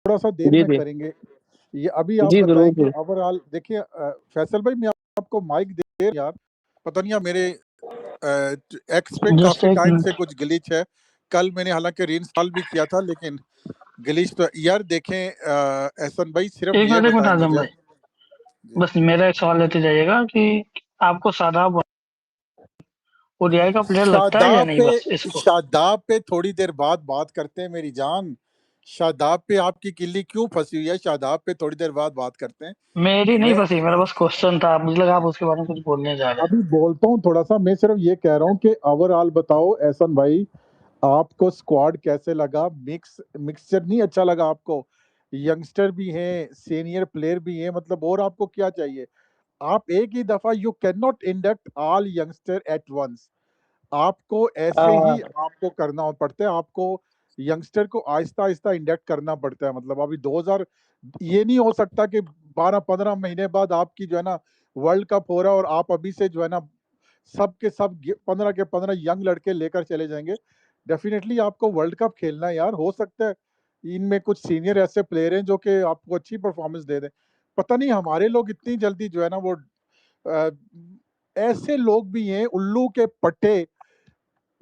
थोड़ा सा देर जी में जी करेंगे। ये अभी आप जी, जरूर बताएं कि जी। ओवरऑल देखिए फैसल भाई मैं आपको माइक दे यार, पता नहीं यार मेरे एक्स पे जस्ट काफी एक टाइम से मिनट। कुछ ग्लिच है। कल मैंने हालांकि रीइंस्टॉल भी किया था लेकिन ग्लिच तो यार देखें एहसन भाई सिर्फ एक ये मिनट एक मिनट बताएं आजम मुझे। भाई, जी बस मेरा एक सवाल लेते जाइएगा कि आपको शादाब ओडीआई का प्लेयर लगता है या शादाब नहीं, पे, बस इसको। शादाब पे थोड़ी देर बाद बात करते हैं मेरी जान। शादाब पे आपकी किल्ली क्यों फंसी हुई है, शादाब पे थोड़ी देर बाद बात करते हैं। मेरी नहीं मैं फंसी, मेरा बस क्वेश्चन था, मुझे लगा आप उसके बारे में कुछ बोलने जा रहे हैं। अभी बोलता हूँ थोड़ा सा, मैं सिर्फ ये कह रहा हूँ कि ओवरऑल बताओ एहसन भाई, आपको स्क्वाड कैसे लगा? मिक्सचर नहीं अच्छा लगा आपको? यंगस्टर भी हैं, सीनियर प्लेयर भी हैं, मतलब और आपको क्या चाहिए? आप एक ही दफा, you can not induct all youngster at once. आपको ऐसे आ, ही आपको करना पड़ता है, आपको यंगस्टर को आहिस्ता आहिस्ता इंडक्ट करना पड़ता है। मतलब अभी 2000, ये नहीं हो सकता कि 12-15 महीने बाद आपकी जो है ना वर्ल्ड कप हो रहा है और आप अभी से जो है ना सब के सब 15 के 15 यंग लड़के लेकर चले जाएंगे। डेफिनेटली आपको वर्ल्ड कप खेलना है यार, हो सकता है इनमें कुछ सीनियर ऐसे प्लेयर हैं जो कि आपको अच्छी परफॉर्मेंस दे दें। पता नहीं हमारे लोग इतनी जल्दी जो है ना वो अ, ऐसे लोग भी हैं उल्लू के पट्टे,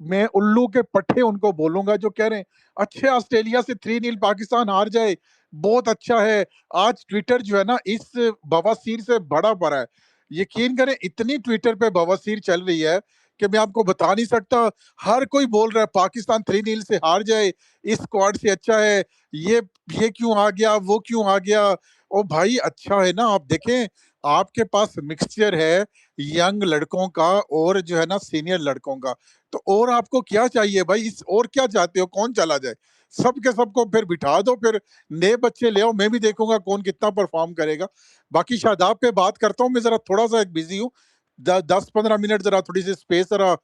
मैं उल्लू के पट्टे उनको बोलूंगा जो कह रहे हैं अच्छे ऑस्ट्रेलिया से 3-0 पाकिस्तान हार जाए बहुत अच्छा है। आज ट्विटर जो है ना इस बवासीर से भरा पड़ा है। यकीन करें इतनी ट्विटर पे बवासीर चल रही है कि मैं आपको बता नहीं सकता। हर कोई बोल रहा है पाकिस्तान 3-0 से हार जाए, इस स्क्वाड से अच्छा है, ये क्यों आ गया, वो क्यों आ गया। ओ भाई अच्छा है ना, आप देखें आपके पास मिक्सचर है यंग लड़कों का और जो है ना सीनियर लड़कों का, तो और आपको क्या चाहिए भाई? इस और क्या चाहते हो, कौन चला जाए? सब के सबको फिर बिठा दो, फिर नए बच्चे ले आओ, मैं भी देखूंगा कौन कितना परफॉर्म करेगा। बाकी शादाब पे बात करता हूँ, मैं जरा थोड़ा सा एक बिजी हूँ। 10-15 मिनट जरा थोड़ी सी स्पेस, जरा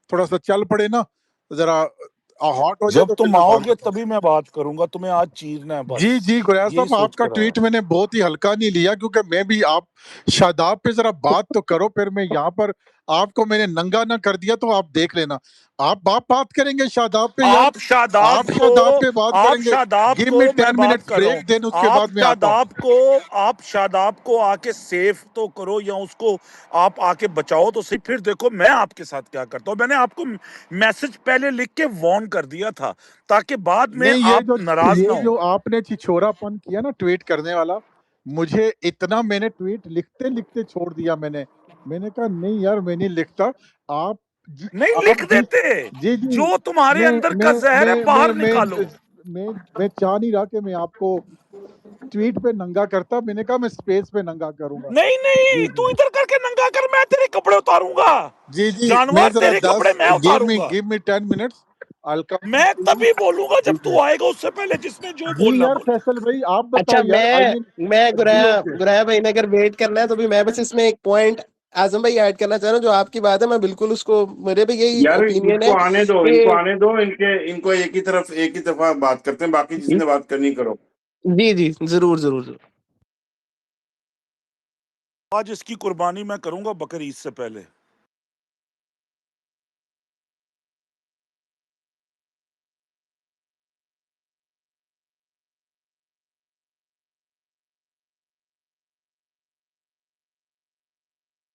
थोड़ा सा चल पड़े ना, जरा हॉट हो जाए जब तो फिर तुम मैं बात आओगे करता हूँ। तभी मैं बात करूंगा, तुम्हें आज चीरना है बस, जी जी गुरैज यही साहब, सोच आपका कर आओ। ट्वीट मैंने बहुत ही हल्का नहीं लिया क्योंकि मैं भी आप शादाब पे जरा बात तो करो, फिर मैं यहाँ पर आपको मैंने नंगा ना कर दिया तो आप देख लेना। आप बात करेंगे शादाब पे यार, आप शादाब आप को शादाब पे बात आप करेंगे। शादाब गिव को मी मैं 10 बात मिनट्स कर रहा हूं। ब्रेक, देन उसके बाद मैं आता हूँ। आप शादाब को आके सेफ तो करो, या उसको आप आके बचाओ तो सही, फिर देखो मैं आपके साथ क्या करता हूं। मैंने आपको मैसेज पहले लिख के वार्न कर दिया था ताकि बाद में नहीं, आप नाराज ना ये हो। जो आपने छिछोरापन किया ना ट्वीट करने वाला, मुझे इतना, मैंने ट्वीट लिखते लिखते छोड़ दिया। मैंने कहा नहीं यार मैं नहीं लिखता। आप जी, नहीं आप लिख जी देते, जी जी जो तुम्हारे मैं अंदर का मैं जहर है मैं मैं बाहर मैं निकालो। मैं मैं चाह नहीं रहा कि मैं आपको ट्वीट पे नंगा करता, मैंने कहा मैं स्पेस पे नंगा करूंगा। नहीं नहीं, जी तू जी इधर करके नंगा कर, मैं तेरे कपड़े उतारूंगा। जी जी मैं जानवर, जरा तेरे कपड़े 10, मैं उतारूंगा। गिव मी 10 मिनट्स, आई मैं तभी बोलूंगा जी जब जी तू आएगा, उससे पहले जिसने जो जी बोलना यार बोल। फैसल भाई आप अच्छा, बताओ यार, आई मीन मैं जी गुरैया ओके। गुरैया भाई ने अगर वेट करना है तो भी मैं बस इसमें एक पॉइंट आजम भाई ऐड करना चाह रहा हूँ। जो आपकी बात है मैं बिल्कुल उसको, मेरे भी यही यार ओपिनियन इनको है आने दो, कि इनको आने दो, इनको एक ही दफा बात करते हैं, बाकी जिसने बात करनी करो। जी जी, जरूर जरूर जरूर। आज इसकी कुर्बानी मैं करूंगा बकरीद से पहले।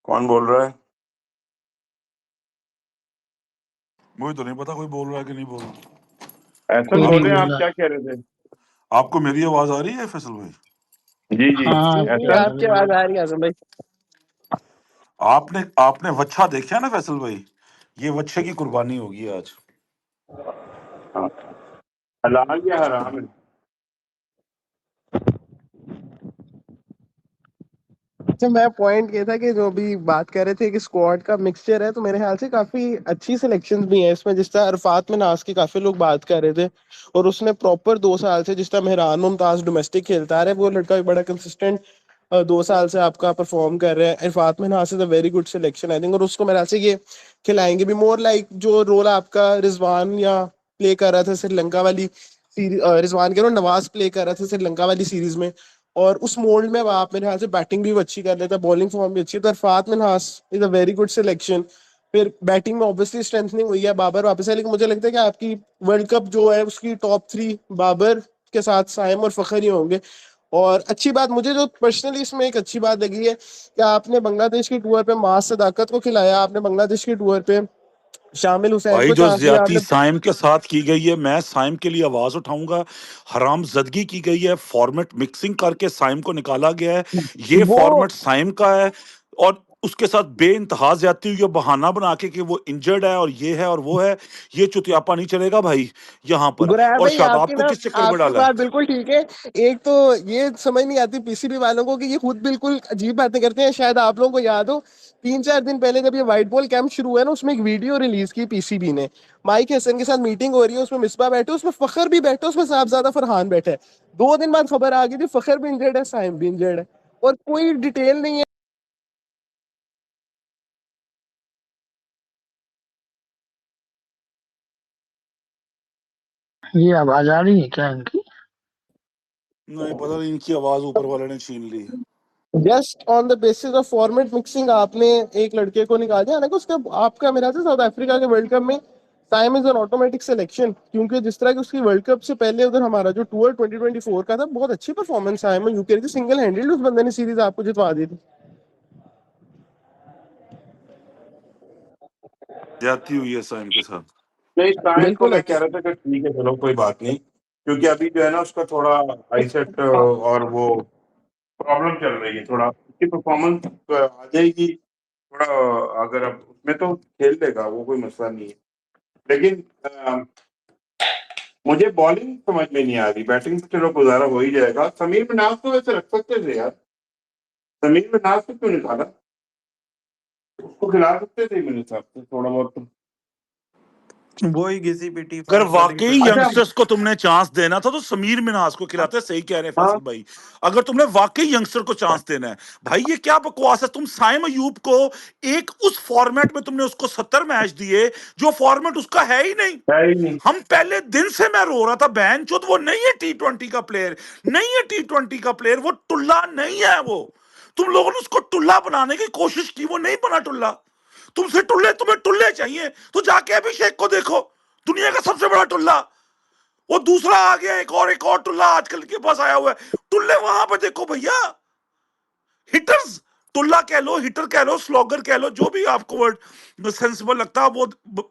कौन बोल रहा है? मुझे तो नहीं पता कोई बोल रहा है कि नहीं बोल रहा। ऐसा कोई नहीं बोले, बोल आप रहा क्या है। कह रहे थे? आपको मेरी आवाज आ रही है फैसल भाई? जी जी जी हाँ जी, ऐसा। आपकी आवाज आ रही है आजम भाई। आपने आपने वच्छा देखा ना फैसल भाई, ये वच्छे की कुर्बानी होगी आज। हाँ, हलाल या हराम है? अच्छा, मैं पॉइंट ये था कि जो अभी बात कर रहे थे कि स्क्वाड का मिक्सचर है, तो मेरे ख्याल से काफी अच्छी सिलेक्शंस भी हैं इसमें। जिस तरह अरफात मिन्हास की काफी लोग बात कर रहे थे, और उसने प्रॉपर 2 साल से, जिस तरह मेहरान मुमताज डोमेस्टिक खेलता आ रहा है, वो लड़का भी बड़ा कंसिस्टेंट 2 साल से आपका परफॉर्म कर रहा है। Arafat Minhas is a very good selection I think, और उसको मेरे ख्याल से ये खिलाएंगे भी मोर लाइक जो रोल आपका रिजवान या प्ले कर रहा था श्रीलंका वाली सीरीज, रिजवान कह रहा हूँ, नवाज प्ले कर रहा था श्रीलंका वाली सीरीज में, और उस मोल्ड में आप मेरे ख्याल से बैटिंग भी वो अच्छी कर लेता है, बॉलिंग फॉर्म भी अच्छी है। तो Arafat Minhas is a very good selection. फिर बैटिंग में ऑब्वियसली स्ट्रेंथनिंग हुई है, बाबर वापस है, लेकिन मुझे लगता है कि आपकी वर्ल्ड कप जो है उसकी टॉप 3 बाबर, के साथ साइम और फखर ही होंगे। और अच्छी बात मुझे जो पर्सनली इसमें एक अच्छी बात लगी है कि आपने बांग्लादेश की टूर पे मास सदाकत को खिलाया, आपने बांग्लादेश की टूर पे शामिल हुसैन भाई को जो चांस दिया ज्यादती आपने। साइम के साथ की गई है, मैं साइम के लिए आवाज उठाऊंगा। हरामजदगी की गई है, फॉर्मेट मिक्सिंग करके साइम को निकाला गया है। ये वो फॉर्मेट साइम का है और उसके साथ बेइंतहा ज्यादती हुई है, बहाना बना के कि वो इंजर्ड है और ये है और वो है। ये चुतियापा नहीं चलेगा भाई यहाँ पर। गुरैर और भाई शादाब आपकी को ना, किस चक्कर में आपकी डाला है? बात बिल्कुल ठीक है। एक तो ये समझ नहीं आती पीसीबी वालों को कि ये खुद बिल्कुल अजीब बातें करते हैं। शायद आप लोगों को याद हो 3-4 दिन पहले जब ये व्हाइट बॉल कैंप शुरू हुआ ना, उसमें एक वीडियो रिलीज की पीसीबी ने। माइक हसन के साथ मीटिंग हो रही है, उसमें मिसबा बैठे, उसमें फखर भी बैठे, उसमें साहबजादा फरहान बैठे। 2 दिन बाद खबर आ गई थी फखर भी इंजर्ड है, साइम भी इंजर्ड है, और कोई डिटेल नहीं है। ये आवाज आ रही है क्या इनकी? नहीं पता नहीं, इनकी आवाज ऊपर वाले ने छीन ली। Just on the basis of format mixing आपने एक लड़के को निकाल दिया। हालांकि उसका आपका मेरा था साउथ अफ्रीका के वर्ल्ड कप में time is an automatic selection, क्योंकि जिस तरह की उसकी वर्ल्ड कप से पहले उधर हमारा जो टूर 2024 का था, बहुत अच्छी परफॉर्मेंस आया में यूके की, सिंगल हैंडेड उस बंदे ने सीरीज आपको जितवा दी थी। ज्यादती हुई है साइम के साथ। नहीं, साइम को बिल्कुल मैं कह रहा था कि ठीक है चलो कोई बात नहीं, क्योंकि अभी जो है ना उसका थोड़ा आईसेट और वो प्रॉब्लम चल रही है, थोड़ा उसकी परफॉर्मेंस आ जाएगी थोड़ा। अगर अब उसमें तो खेल लेगा वो, कोई मसला नहीं है। लेकिन मुझे बॉलिंग समझ में नहीं आ रही, बैटिंग तो चलो गुजारा हो ही जाएगा। समीर मनाफ को वैसे रख सकते थे यार, समीर मनाफ को क्यों निकाला? उसको खिला सकते थे मेरे हिसाब से थोड़ा बहुत। वो ही घिसी पिटी अगर फास्ट बॉलिंग वाकई करता है। यंगस्टर्स को तुमने चांस देना था तो समीर मिनाज को खिलाते। सही कह रहे हैं हाँ फैसल भाई। अगर तुमने वाकई यंगस्टर को चांस देना है, भाई ये क्या बकवास है। तुम साइम अयूब को एक उस फॉर्मेट में तुमने उसको 70 मैच दिए जो फॉर्मेट उसका है ही नहीं। है ही नहीं। हम पहले दिन से मैं रो रहा था, बहन चोद वो नहीं है T20 का प्लेयर, नहीं है T20 का प्लेयर, वो टुल्ला नहीं है वो। तुम लोगों ने उसको टुल्ला बनाने की कोशिश की, वो नहीं बना टुल्ला। तुमसे टुल्ले, तुम्हें टुल्ले चाहिए तो जाके अभिषेक को देखो, दुनिया का सबसे बड़ा टुल्ला। वो दूसरा आ गया, एक और टुल्ला आजकल के पास आया हुआ है। टुल्ले वहां पे देखो भैया, हिटर्स, टुल्ला कह लो, हिटर कह लो, स्लॉगर कह लो, जो भी आपको वर्ड सेंसिबल लगता है वो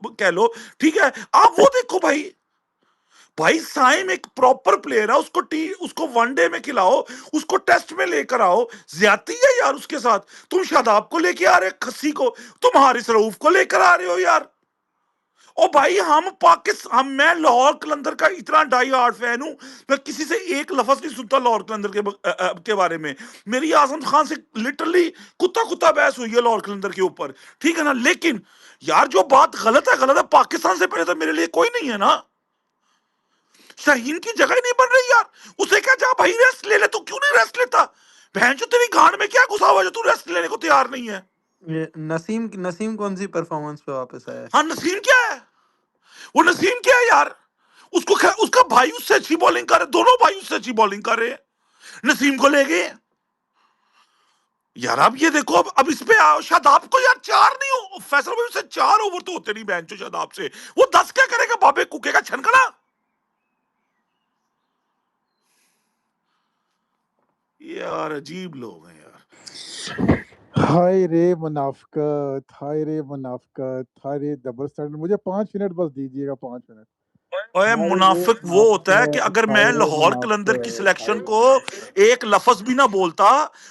कह लो, ठीक है। आप वो देखो भाई। भाई साइम एक प्रॉपर प्लेयर है, उसको वनडे में खिलाओ, उसको टेस्ट में लेकर आओ। ज्यादती है यार उसके साथ। तुम शादाब को लेके आ रहे खस्सी को, तुम हारिस रऊफ को लेकर आ रहे हो यार। ओ भाई मैं लाहौर कलंदर का इतना डाई हार्ड फैन हूं, मैं किसी से एक लफ्ज नहीं सुनता लाहौर कलंदर के बारे में। मेरी आजम खान से लिटरली कुत्ता कुत्ता बहस हुई है लाहौर कलंदर के ऊपर, ठीक है ना। लेकिन यार जो बात गलत है। पाकिस्तान से पहले तो मेरे लिए कोई नहीं है ना। शाहीन की जगह ही नहीं बन रही यार। उसे क्या, जा भाई रेस्ट ले ले। तू क्यों नहीं रेस्ट लेता? बहन जो तेरी गांड में क्या घुसा हुआ जो तू रेस्ट लेने को तैयार नहीं है? ये नसीम कौन सी परफॉर्मेंस पे वापस आया है? हाँ नसीम क्या है? वो नसीम क्या है यार? उसका भाई उससे अच्छी बॉलिंग कर रहे, दोनों भाई उससे अच्छी बॉलिंग कर रहे हैं, नसीम को ले गए यार। अब ये देखो, अब इस पे आओ। शादाब को यार 4 नहीं हो, फैसल भाई उससे 4 ओवर तो होते नहीं बेंचो शादाब से। वो 10 क्या करेगा? बाबे कुके का छनकना। यार अजीब लोग हैं यार। हाय रे मुनाफकत, हाय रे मुनाफकत, हाय रे डबल स्टैंडर्ड। मुझे 5 मिनट बस दीजिएगा, 5 मिनट। ओए हाय रे मुनाफिक वो होता है कि मुनाफकत, अगर हाय मैं रे लाहौर कलंदर की मुनाफकत, हाय सिलेक्शन रे को एक लफ्ज भी ना बोलता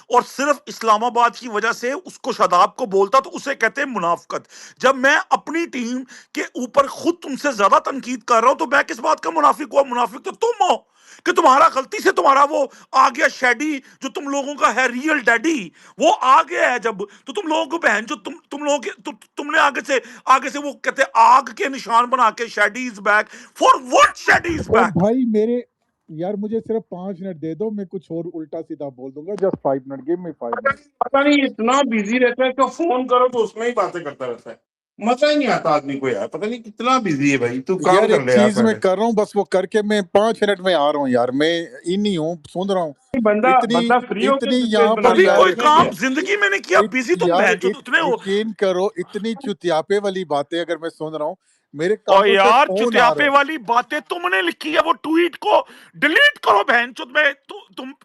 और सिर्फ इस्लामाबाद की वजह से उसको शादाब को बोलता तो उसे कहते हैं मुनाफिकत। जब मैं अपनी टीम के ऊपर खुद तुमसे ज्यादा तनकीद कर रहा हूं तो मैं किस बात का मुनाफिक हुआ? मुनाफिक तो तुम हो कि तुम्हारा गलती से तुम्हारा वो आ गया शेडी, जो तुम लोगों का है रियल डैडी, वो आ गया है। जब तो तुम लोगों को बहन जो तुम लोगों के तुमने आगे से वो कहते हैं आग के निशान बना के Shady is back. For what Shady is oh back? भाई मेरे यार, मुझे सिर्फ 5 मिनट दे दो, मैं कुछ और उल्टा सीधा बोल दूंगा। Just 5 minute, give me 5 minute. पता नहीं इतना बिजी रहता है, तो फोन करो तो उसमें ही बातें करता रहता है। मजा ही नहीं आता आदमी को यार, पता नहीं कितना बिजी है भाई। तू काम यार कर एक ले यार चीज मैं पहले। कर रहा हूँ, बस वो करके मैं 5 मिनट में आ रहा हूँ यार। मैं इन ही हूँ, सुन रहा हूँ। बंदा इतनी बंदा फ्री होकर इतनी स्पेस यहाँ पर कभी बनाता है, यार, कोई उसने काम किया। जिंदगी में नहीं किया, बिजी तुम यार बहन जो उतने हो। यकीन करो, इतनी चुतियापे वाली बातें अगर मैं सुन रहा हूँ, मेरे और कानों से यार फोन आ रहा चुतियापे है। वाली बातें तुमने लिखी है, वो ट्वीट को डिलीट करो बहनचोद। मैं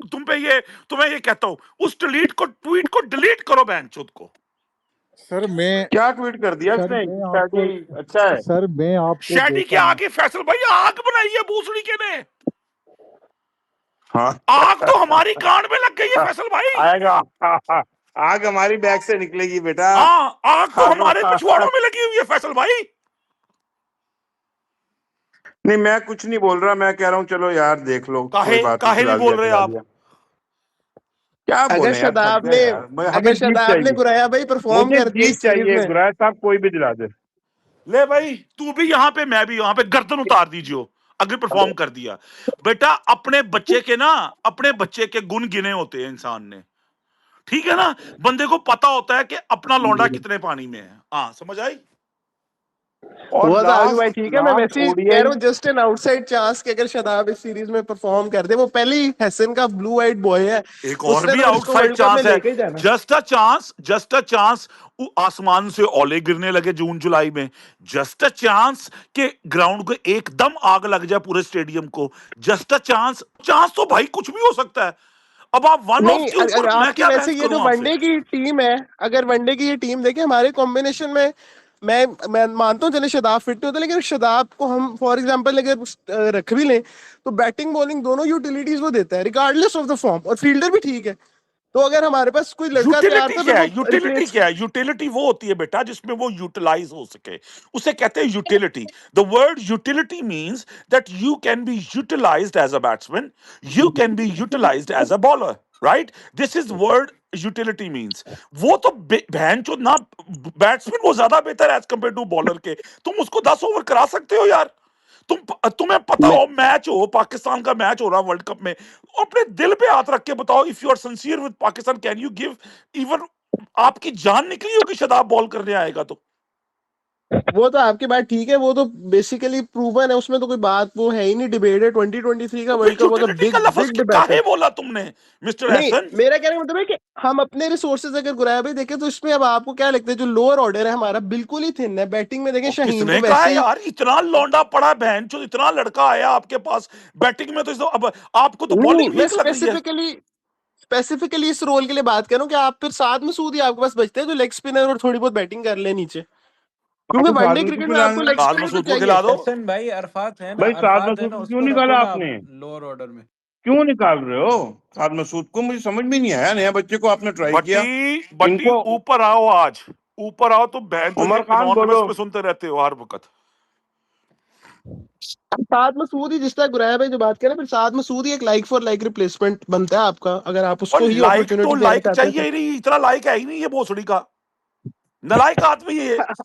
तुम पे ये तुम्हें ये कहता हूं, उस ट्वीट को डिलीट करो बहनचोद को। सर मैं क्या ट्वीट कर दिया सर उसने? मैं शादी आपको अच्छा है। सर मैं आपको शैडी के देता हूँ। आगे फैसल भाई आग बनाई है भूसड़ी के ने। हाँ आग तो हमारी कान में लग गई है फैसल भाई। आएगा। आग हमारी बैग से निकलेगी बेटा। हाँ, आग तो हमारे हाँ। पिछवाड़ों में लगी हुई है फैसल भाई। नहीं, मैं कुछ नहीं बोल रहा, मैं कह रहा हूँ चलो यार देख लो, कोई काहे बात नहीं, काहे नहीं खिला बोल दिया रहे खिला आप? दिया। क्या अगर बोले यार, थक शदाब गए ने यार। हमें अगर जीत शदाब ने चाहिए, गुराया भाई परफॉर्म मुझे करते जीत इस सीरीज चाहिए। में। गुराया साहब कोई भी दिला दे। ले भाई, तू भी यहाँ पे मैं भी यहाँ पे, गर्दन उतार दीजिए अगर परफॉर्म कर दिया। बेटा अपने बच्चे के गुण गिने होते हैं इंसान ने, ठीक है ना। बंदे को पता होता है कि अपना लौंडा कितने पानी में है। हाँ, समझ आई? और वो तो आगे भाई लास्ट ठीक है, मैं लास्ट वैसे ही कह रहा ओडीआई। हूँ जस्ट एन आउटसाइड चांस कि अगर शदाब इस सीरीज में परफॉर्म कर दे। वो पहले ही हसन का ब्लू आइड बॉय है, एक और उसने भी तो फिर इसको आउटसाइड वर्ल्ड कप में चांस है। लेके ही जाना। जस्ट अ चांस आसमान से ओले गिरने लगे जून जुलाई में। जस्ट अ चांस कि ग्राउंड को एकदम आग लग जाए पूरे स्टेडियम को। Just a chance. चांस तो भाई कुछ भी हो सकता है। अब आप वन ऑफ नहीं, के अगर ऊपर मैं आपकी क्या वैसे बहस ये जो करूं आपसे? वनडे की टीम है, अगर वनडे की ये टीम देखे हमारे कॉम्बिनेशन में, मैं मानता हूँ चले शदाब फिट नहीं होता, लेकिन शदाब को हम फॉर एग्जांपल अगर रख भी लें तो बैटिंग बॉलिंग दोनों यूटिलिटीज वो देता है रिगार्डलेस ऑफ द फॉर्म, और फील्डर भी ठीक है। तो अगर हमारे पास कोई लड़का तैयार यूटिलिटी था फिर क्या है? वो यूटिलिटी रिप्लेस। क्या है? यूटिलिटी वो होती है बेटा जिसमें वो यूटिलाइज हो सके, उसे कहते हैं utility. The word utility means that you can be utilised as a batsman, you can be utilised as a bowler, right? This is word utility means. वो तो बहन चो ना, बैट्समैन वो ज्यादा बेहतर है एज कंपेयर टू बॉलर के। तुम उसको 10 ओवर करा सकते हो यार। तुम्हें पता हो मैच हो, पाकिस्तान का मैच हो रहा वर्ल्ड कप में, अपने दिल पे हाथ रख के बताओ, if you are sincere with Pakistan, can you give even, आपकी जान निकली होगी शदाब बॉल करने आएगा तो? वो तो आपकी बात ठीक है, वो तो बेसिकली प्रूवन है, उसमें तो कोई बात वो है ही नहीं। डिबेट है 2023 का तो वर्ल्ड फिर कप वाज अ यूटिलिटी का बिग लफ्ज बिग क्यों डिबेट है। काहे बोला तुमने मिस्टर नहीं, हसन? मेरा कहने का मतलब है कि हम अपने रिसोर्सेज अगर गुराया भाई देखें तो इसमें अब आपको क्या लगता है जो लोअर ऑर्डर है हमारा बिल्कुल ही थिन है। बैटिंग में देखें और शाहीन तो किसने कहा वैसे है ही। यार, इतना लौंडा पड़ा बहन चो, इतना लड़का आया आपके पास बैटिंग में, तो अब आपको तो नहीं, बॉलिंग मैं वीक लग रही है। स्पेसिफिकली इस रोल के लिए बात कर रहा हूँ कि आप फिर साथ में सूद ही आपके पास बचते हैं जो लेग स्पिनर और थोड़ी बहुत बैटिंग कर ले नीचे, क्योंकि आपने साथ वनडे में क्रिकेट क्यों में आपको लाएंगे? लेग साद स्पिनर तो मसूद को चाहिए। खिला दो। हसन भाई, भाई साद अरफात है मसूद ना, को क्यों उसको निकाला रखो ना आप आपने? लोअर ऑर्डर में। क्यों निकाल रहे हो साद मसूद को? मुझे समझ में नहीं आया। नया बच्चे को आपने ट्राई किया। बट्टी इनको ऊपर आओ, आज ऊपर आओ। तो बहन चो ये उमर खान एनॉर्मस बोलो। में सुनते रहते हो हर वक्त। साद मसूद ही जिस तरह गुराया भाई जो बात करें, फिर साद मसूद ही एक लाइक फॉर लाइक रिप्लेसमेंट बनता है आपका, अगर आप और उसको ही लाइक तो अपॉर्चुनिटी देना लाइक चाहते चाहिए हैं ही नहीं, इतना लाइक है ही नहीं ये भोसड़ी का, नलायक आदमी है ये। तो।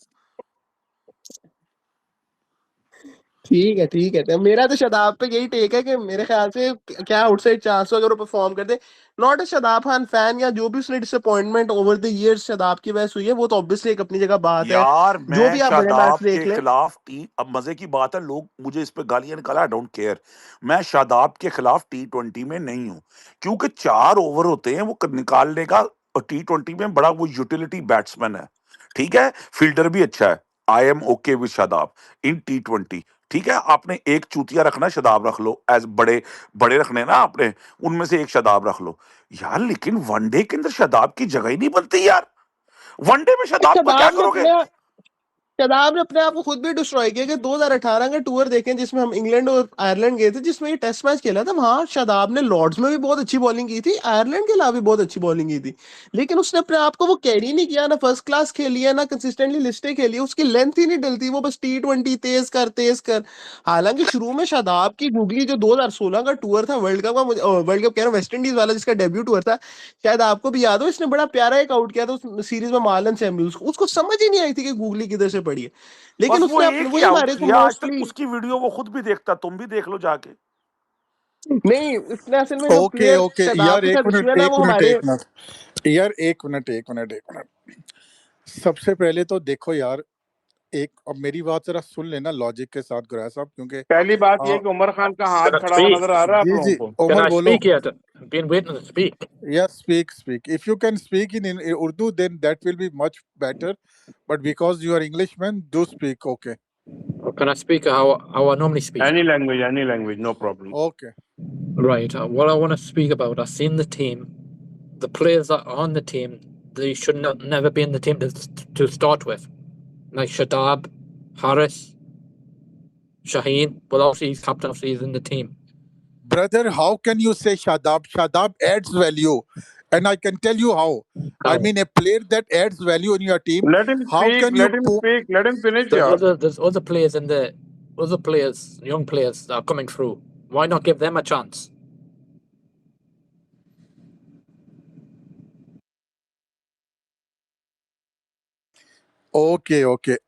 ठीक है, तो मेरा तो शदाब पे यही टेक है कि मेरे ख्याल से क्या आउटसाइड चांस हो अगर वो परफॉर्म कर दे। Not a Shadab Khan fan, या जो भी उसने disappointment over the years Shadab की वजह से हुई है, वो तो ऑब्वियसली एक अपनी जगह बात है। यार जो मैं भी आप बड़े मैच शादाब देख के लें। खिलाफ अब मजे की बात है, लोग मुझे इस पे गालियां निकाला, आई डोंट केयर। मैं शादाब के खिलाफ T20 में नहीं हूं, क्योंकि 4 ओवर होते हैं वो निकालने का। और T20 में बड़ा वो यूटिलिटी बैट्समैन है, ठीक है, फील्डर भी अच्छा है। I am okay with Shadab in T20। ठीक है, आपने एक चूतिया रखना, शदाब रख लो। एज बड़े बड़े रखने ना आपने, उनमें से एक शदाब रख लो यार। लेकिन वनडे के अंदर शदाब की जगह ही नहीं बनती यार। वनडे में शदाब को क्या शदाब ने करोगे? अपने शदाब ने अपने आप को खुद भी डिस्ट्रॉय किया कि 2018 का टूर देखें जिसमें हम इंग्लैंड और आयरलैंड गए थे, जिसमें ये टेस्ट मैच खेला था, वहां शदाब ने लॉर्ड्स में भी बहुत अच्छी बॉलिंग की थी, आयरलैंड के अलावा भी बहुत अच्छी बॉलिंग की थी। लेकिन उसने अपने आप को वो कैरी नहीं किया, ना फर्स्ट क्लास खेली है ना कंसिस्टेंटली लिस्टें खेली है, उसकी लेंथ ही नहीं डलती, वो बस T20 तेज कर। हालांकि शुरू में शादाब की गूगली जो 2016 का टूर था वर्ल्ड कप का, वर्ल्ड कप कह रहा हूँ वेस्ट इंडीज वाला जिसका डेब्यू टूर था, शायद आपको भी याद हो, इसने बड़ा प्यारा एक आउट किया था उस सीरीज में मार्लन सैमुअल्स को, उसको समझ ही नहीं आई थी कि गूगली किधर से पड़ी है। लेकिन बस वो उसने अपने एक ही वही आउट हमारे को किया आज तक, मोस्टली। उसकी वीडियो वो खुद भी देखता, तुम भी देख लो जाके। नहीं, उसने असल में जो ओके प्लेयर ओके शदाब यार, के एक साथ इशू मिनट है ना एक वो मिनट हमारे। एक मिनट यार, एक मिनट। सबसे पहले तो देखो यार, एक अब मेरी बात जरा सुन लेना लॉजिक के साथ गुरैया साहब, क्योंकि पहली बात यह आ, कि उमर खान का हाथ Can I खड़ा हुआ speak? नजर आ रहा है आप जी लोगों जी को? Can उमर I बोलो। speak yet? I've been waiting to speak. Yes, speak. If you can speak in Urdu, then that will be much better. But because you are Englishman, do speak. Okay. Can I speak how I normally speak? Any language, no problem. Okay. Right. What I want to speak about, I've seen the team. The players that are on the team, they should never be in the team to start with. Like Shadab, Harris, Shaheen. Well, obviously he's captain, obviously he's in the team. Brother, how can you say Shadab? Shadab adds value. And I can tell you how. I mean, a player that adds value in your team, Let him how speak. can you Let him speak. Let him finish. There's other players in the young players that are coming through. Why not give them a chance? Okay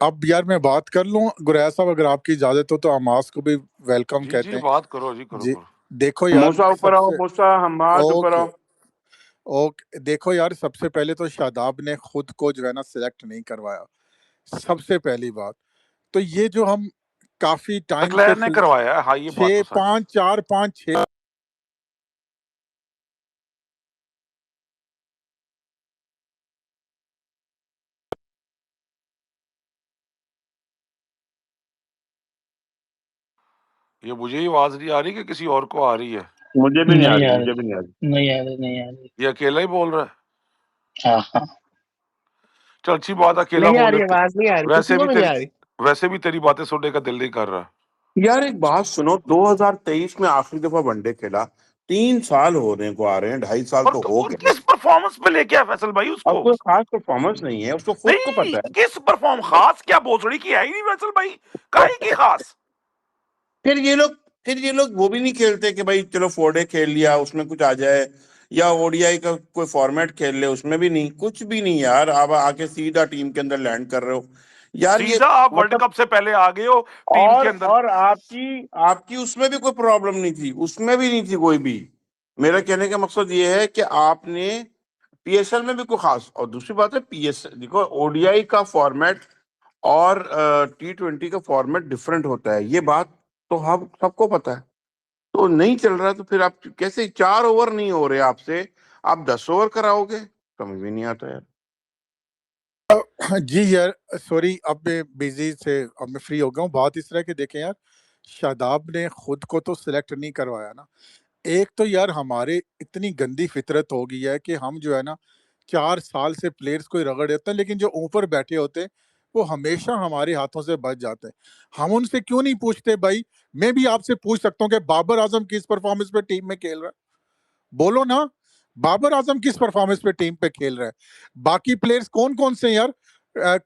अब यार मैं बात कर लूं गुरैया साहब, अगर आपकी इजाजत हो तो अमास को भी वेलकम कहते जी हैं। बात करो जी, करो जी करो। देखो यार, मूसा ऊपर आओ, मूसा हमाद ऊपर आओ। ओके देखो यार, सबसे पहले तो शादाब ने खुद को जो है ना सिलेक्ट नहीं करवाया, सबसे पहली बात। तो ये जो हम काफी टाइम क्लेयर ने करवाया है, हाँ ये बात तो 6 5 4 5 6 ये मुझे ही आवाज नहीं आ रही कि किसी और को आ रही है? मुझे भी नहीं आ नहीं रही, आ मुझे भी रही, नहीं आ रही। नहीं आ रही। ये अकेला ही बोल रहा है? हाँ चल अच्छी बात, अकेला नहीं आ बोल रही, लेते। आवाज नहीं आ रही, वैसे किसी को भी नहीं आ रही। वैसे भी तेरी बातें सुनने का दिल नहीं कर रहा। यार एक बात सुनो, 2023 में आखिरी दफा वनडे खेला, 3 साल होने को आ रहे हैं, 2.5 साल पर तो तू हो गए। किस परफॉर्मेंस पे लेके आया फैसल भाई उसको? अब कोई खास परफॉर्मेंस नहीं है, उसको खुद को नहीं, पता है। किस परफॉर्म खास क्या भोसड़ी की है ही नहीं फैसल भाई, काहे की खास? फिर ये लोग वो भी नहीं खेलते कि भाई चलो 4 डे खेल लिया उसमें कुछ आ जाए, या ओडीआई का कोई फॉर्मेट खेल ले, उसमें भी नहीं, कुछ भी नहीं यार। आप आके सीधा टीम के अंदर लैंड कर रहे हो यार। ये सीधा आप वर्ल्ड मतलब, कप से पहले आ गए हो टीम के अंदर। और आपकी उसमें भी कोई प्रॉब्लम नहीं थी, उसमें भी नहीं थी कोई भी। मेरा कहने का मकसद ये है कि आपने पीएसएल में भी कोई खास, और दूसरी बात है पीएसएल, देखो ओडीआई का फॉर्मेट और T20 का फॉर्मेट डिफरेंट होता है, ये बात तो हम सबको पता है। तो नहीं चल रहा तो फिर आप कैसे 4 ओवर नहीं हो रहे आपसे, आप 10 ओवर कराओगे? समझ में नहीं आता यार। जी यार सॉरी, अब मैं बिजी से अब मैं फ्री हो गया हूँ। बात इस तरह के देखें यार, शादाब ने खुद को तो सिलेक्ट नहीं करवाया ना। एक तो यार हमारे इतनी गंदी फितरत हो गई है कि हम जो है ना 4 साल से प्लेयर्स को ही रगड़ देते हैं, लेकिन जो ऊपर बैठे होते हैं वो हमेशा हमारे हाथों से बच जाते हैं। हम उनसे क्यों नहीं पूछते भाई? मैं भी आपसे पूछ सकता हूँ कि बाबर आजम किस परफॉर्मेंस पे टीम में खेल रहा है, बोलो ना। बाबर आजम किस परफॉर्मेंस पे टीम पे खेल रहा है? बाकी प्लेयर्स कौन कौन से यार,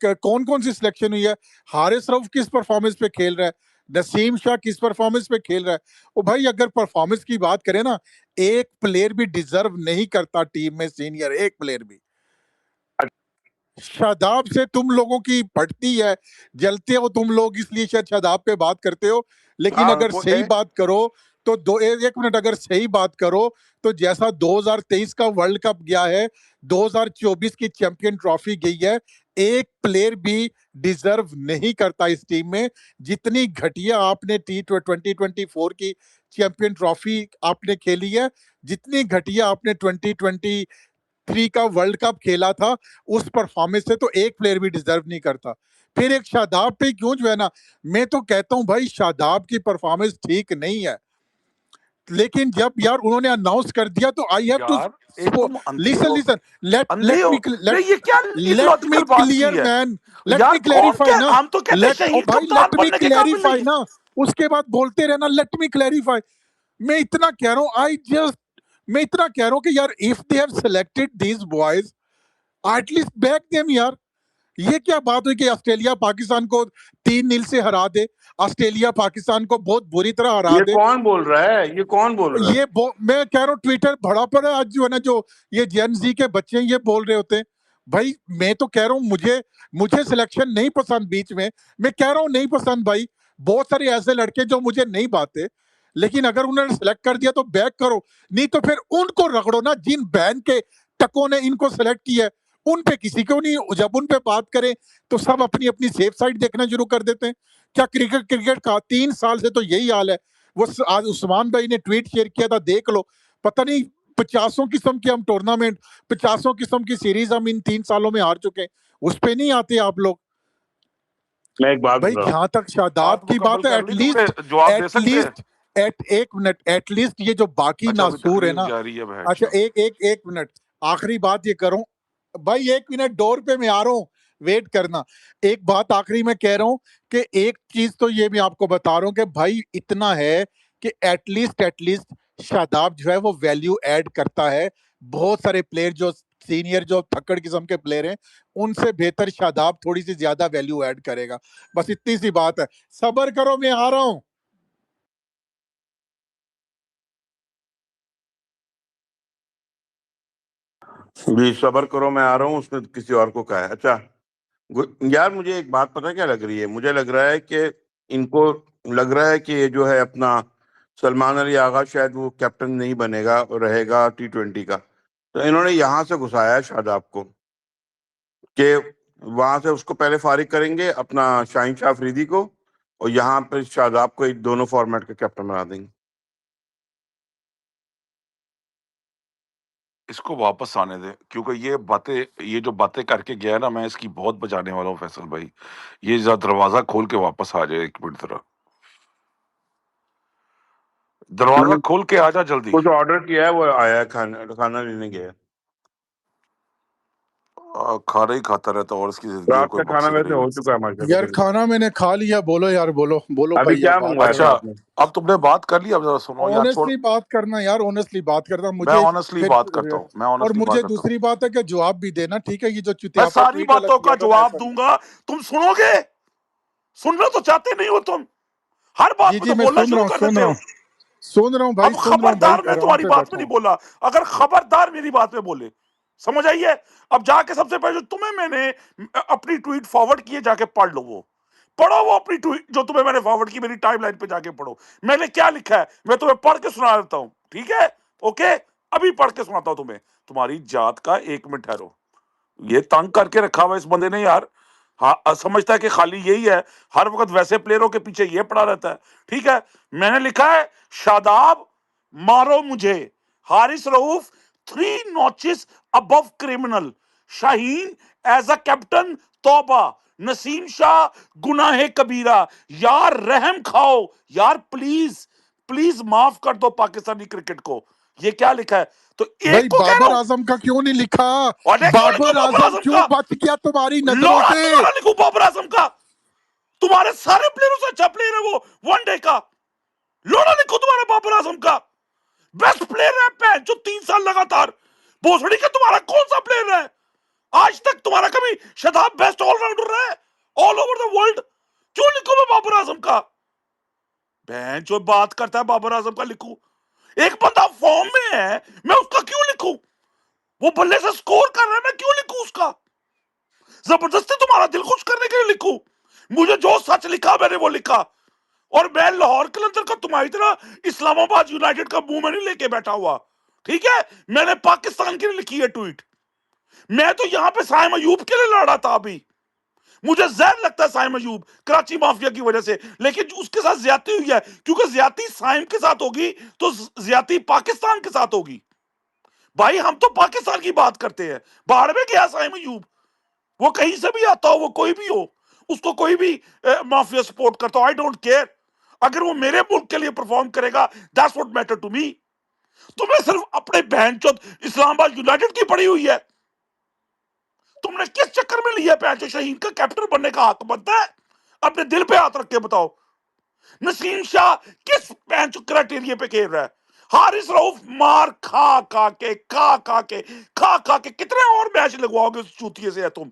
कौन कौन सी सिलेक्शन हुई है? हारिस रऊफ किस परफॉर्मेंस पे खेल रहा है? नसीम शाह किस परफॉर्मेंस पे खेल रहा है? ओ भाई, अगर परफॉर्मेंस की बात करें ना, एक प्लेयर भी डिजर्व नहीं करता टीम में सीनियर, एक प्लेयर भी। शादाब से तुम लोगों की बढ़ती है, जलते हो तुम लोग, इसलिए शायद शादाब पे बात करते हो। लेकिन अगर सही बात करो तो एक मिनट, अगर सही बात करो तो जैसा 2023 का वर्ल्ड कप गया है, 2024 की चैंपियन ट्रॉफी गई है, एक प्लेयर भी डिजर्व नहीं करता इस टीम में। जितनी घटिया आपने T2024 की चैंपियन ट्रॉफी आपने खेली है, जितनी घटिया आपने 2023 का वर्ल्ड कप खेला था, उस परफॉर्मेंस से तो एक प्लेयर भी डिजर्व नहीं करता। फिर एक शादाब पे क्यों जो है ना, मैं तो कहता हूं भाई शादाब की परफॉर्मेंस ठीक नहीं है, लेकिन जब यार उन्होंने अनाउंस कर दिया तो आई हैव टू यार एक तुम अंधे लिसन हो, लिसन लेट अंधे हो। नहीं ये क्या मी इलॉजिकल बात की क्लियर है मैन, लेट यार? मी कौन क्लैरिफाई क्या, ना, हम तो कहते हैं लेट ओ शहीद भाई कप्तान लेट मी बनने के काबिल क्लैरिफाई नहीं। ना, उसके बाद बोलते रहना लेट मी क्लैरिफाई। मैं इतना कह रहा हूं, मैं इतना कह रहा हूं कि यार if they have selected these boys, at least back them यार। ये क्या बात हुई कि ऑस्ट्रेलिया पाकिस्तान को 3-0 से हरा दे, ऑस्ट्रेलिया पाकिस्तान को बहुत बुरी तरह हरा ये दे। कौन बोल रहा है, ये कौन बोल रहा है? मैं कह रहा हूँ ट्विटर भरा पड़ा है आज, जो है ना, जो ये जेन जी के बच्चे ये बोल रहे होते हैं। भाई मैं तो कह रहा हूँ मुझे सिलेक्शन नहीं पसंद बीच में, मैं कह रहा हूँ नहीं पसंद भाई। बहुत सारे ऐसे लड़के जो मुझे नहीं पाते, लेकिन अगर उन्होंने सिलेक्ट कर दिया तो बैक करो, नहीं तो फिर उनको रगड़ो ना, जिन बैन के टकों ने इनको सिलेक्ट किया है उन पे किसी को नहीं। जब उन पे बात करें तो सब अपनी अपनी सेफ साइड देखना शुरू कर देते हैं। क्या क्रिकेट का 3 साल से तो यही हाल है। वो आज उस्मान भाई ने ट्वीट शेयर किया था, देख लो, पता नहीं 50 किस्म के हम टूर्नामेंट, 50 किस्म की सीरीज हम इन 3 सालों में हार चुके हैं, उस पे नहीं आते आप लोग। मैं एक बात भाई बोल रहा हूँ, जहां तक शादाब बात की मुकम्मल बात है, कर ली तुमने, जवाब दे सकते हैं? एक मिनट, एटलीस्ट ये जो बाकी अच्छा अभी नासूर है तकरीर ना, जारी है अच्छा बहन। एक मिनट, आखिरी बात ये करूं भाई, 1 मिनट डोर पे मैं आ रहा हूँ, वेट करना। एक बात आखिरी में कह रहा हूं कि एक चीज तो ये मैं आपको बता रहा हूं कि भाई इतना है कि एटलीस्ट शादाब जो है वो वैल्यू ऐड करता है। बहुत सारे प्लेयर जो सीनियर जो थक्कड़ किस्म के प्लेयर हैं, उनसे बेहतर शादाब थोड़ी सी ज्यादा वैल्यू ऐड करेगा। बस इतनी सी बात है, सब्र करो, मैं आ रहा हूं। जी सबर करो मैं आ रहा हूँ, उसने किसी और को कहा है। अच्छा यार मुझे एक बात पता क्या लग रही है, मुझे लग रहा है कि इनको लग रहा है कि ये जो है अपना सलमान अली आगा शायद वो कैप्टन नहीं बनेगा, रहेगा T20 का, तो इन्होंने यहाँ से घुसाया है शादाब को कि वहां से उसको पहले फारिग करेंगे अपना शाहीन शाह अफरीदी को, और यहाँ पे शादाब को एक दोनों फॉर्मेट का कैप्टन बना देंगे। इसको वापस आने दे, क्योंकि ये जो बातें करके गया है ना, मैं इसकी बहुत बचाने वाला हूँ फैसल भाई। ये जरा दरवाजा खोल के वापस आ जाए, 1 मिनट जरा दरवाजा मैंने खोल के आ जा जल्दी। कुछ ऑर्डर किया है, वो आया है, खाना लेने गया है। खाना ही खाता रहता है और इसकी जिंदगी का रात कोई का खाना मकसद वैसे नहीं हो है। चुका है माशाल्लाह यार तकरीबन। खाना मैंने खा लिया, बोलो यार, बोलो बोलो अभी भाई, यार क्या बात मंगवाया अच्छा था करो। आपने? अब तुमने बात कर ली, अब जरा सुनो यार, छोड़। ऑनेस्टली बात करना यार, ऑनेस्टली बात करना मैं मुझे ऑनेस्टली फिर। बात करता हूँ, मैं और ऑनेस्टली बात मुझे करता हूँ। दूसरी बात है कि जवाब भी देना, ठीक है? ये जो मैं चुतियापा सारी ट्वीट वाला बातों का किया था ना, जवाब ऐसा नहीं। दूंगा, तुम सुनोगे? सुनना तो चाहते नहीं हो तुम, हर बात जी में जी, तो मैं बोलना सुन रहा शुरू हूँ, कर सुन देते रहा हो। हूँ, सुन रहा हूँ भाई, अब सुन रहा हूँ भाई, खबरदार मैं आराम तुम्हारी से बात में बैठा नहीं हूँ। बोला, अगर खबरदार मेरी बात में बोले, समझ आई है? अब जाके सबसे पहले जो तुम्हें मैंने अपनी ट्वीट फॉरवर्ड किए, जाके पढ़ लो, वो पढ़ो, वो अपनी ट्वीट जो तुम्हें मैंने फॉरवर्ड की, मेरी टाइमलाइन पे जाके पढ़ो मैंने क्या लिखा है। मैं तुम्हें पढ़ के सुना देता हूं, ठीक है? ओके, अभी पढ़ के सुनाता हूं तुम्हें। तुम्हारी जात का 1 मिनट ठहरो, ये तंग करके रखा हुआ इस बंदे ने यार। हाँ, समझता है कि खाली यही है, हर वक्त वैसे प्लेयरों के पीछे ये पड़ा रहता है। ठीक है, मैंने लिखा है शादाब मारो मुझे, Haris Rauf 3 notches above criminal, Shaheen as a captain तौबा, नसीम शाह गुनाहे कबीरा, यार रहम खाओ यार, प्लीज प्लीज माफ कर दो पाकिस्तानी क्रिकेट को। ये क्या लिखा है? तो एक भाई को कह रहा बाबर हूं, आजम का क्यों नहीं लिखा? और मैं क्यों लिखूं बाबर बाबर आजम आजम क्यों का? बच गया तुम्हारी नजरों लोड़ा से? तुम्हारा लिखूं बाबर आजम का? तुम्हारे सारे प्लेयरों से अच्छा प्लेयर है वो, वनडे का। लोड़ा लिखूं तुम्हारा बाबर आजम का? बेस्ट प्लेयर है पैन जो 3 साल लगातार। भोसड़ी का तुम्हारा कौन सा प्लेयर है आज तक? तुम्हारा कभी शताब बेस्ट ऑलराउंडर है ऑल ओवर द वर्ल्ड? क्यों लिखूं मैं बाबर आजम का? बहन जो बात करता है बाबर आजम का लिखूं? एक बंदा फॉर्म में है, मैं उसका क्यों लिखूं? वो बल्ले से स्कोर कर रहा है, मैं क्यों लिखूं उसका? जबरदस्ती तुम्हारा दिल खुश करने के लिए लिखूं? मुझे जो सच लिखा मैंने वो लिखा। और मैं लाहौर कलंदर का तुम्हारी तरह इस्लामाबाद यूनाइटेड का मुंह में नहीं लेके बैठा हुआ, ठीक है? मैंने पाकिस्तान के लिए लिखी है ट्वीट। मैं तो यहां पे साइम अयूब के लिए लड़ा था अभी। मुझे जहर लगता है साइम अयूब कराची माफिया की वजह से, लेकिन उसके साथ ज्यादती हुई है, क्योंकि ज्यादती साइम के साथ होगी तो ज्यादती पाकिस्तान के साथ होगी। भाई हम तो पाकिस्तान की बात करते हैं, बाहर में गया साइम अयूब, वो कहीं से भी आता हो, वो कोई भी हो, उसको कोई भी माफिया सपोर्ट करता हो, आई डोंट केयर। अगर वो मेरे मुल्क के लिए परफॉर्म करेगा, that's what matter to me. तुम्हें सिर्फ अपने बहनचोद इस्लामाबाद यूनाइटेड की पड़ी हुई है। तुमने किस चक्कर में लिया पैंचो शहीन का कैप्टन बनने का हक बनता है? अपने दिल पे हाथ रख के बताओ। नसीम शाह किस पैंचो क्राइटेरिया पे खेल रहा है? हारिस रऊफ मार खा खा के कितने और मैच लगवाओगे उस चूतिए से? है तुम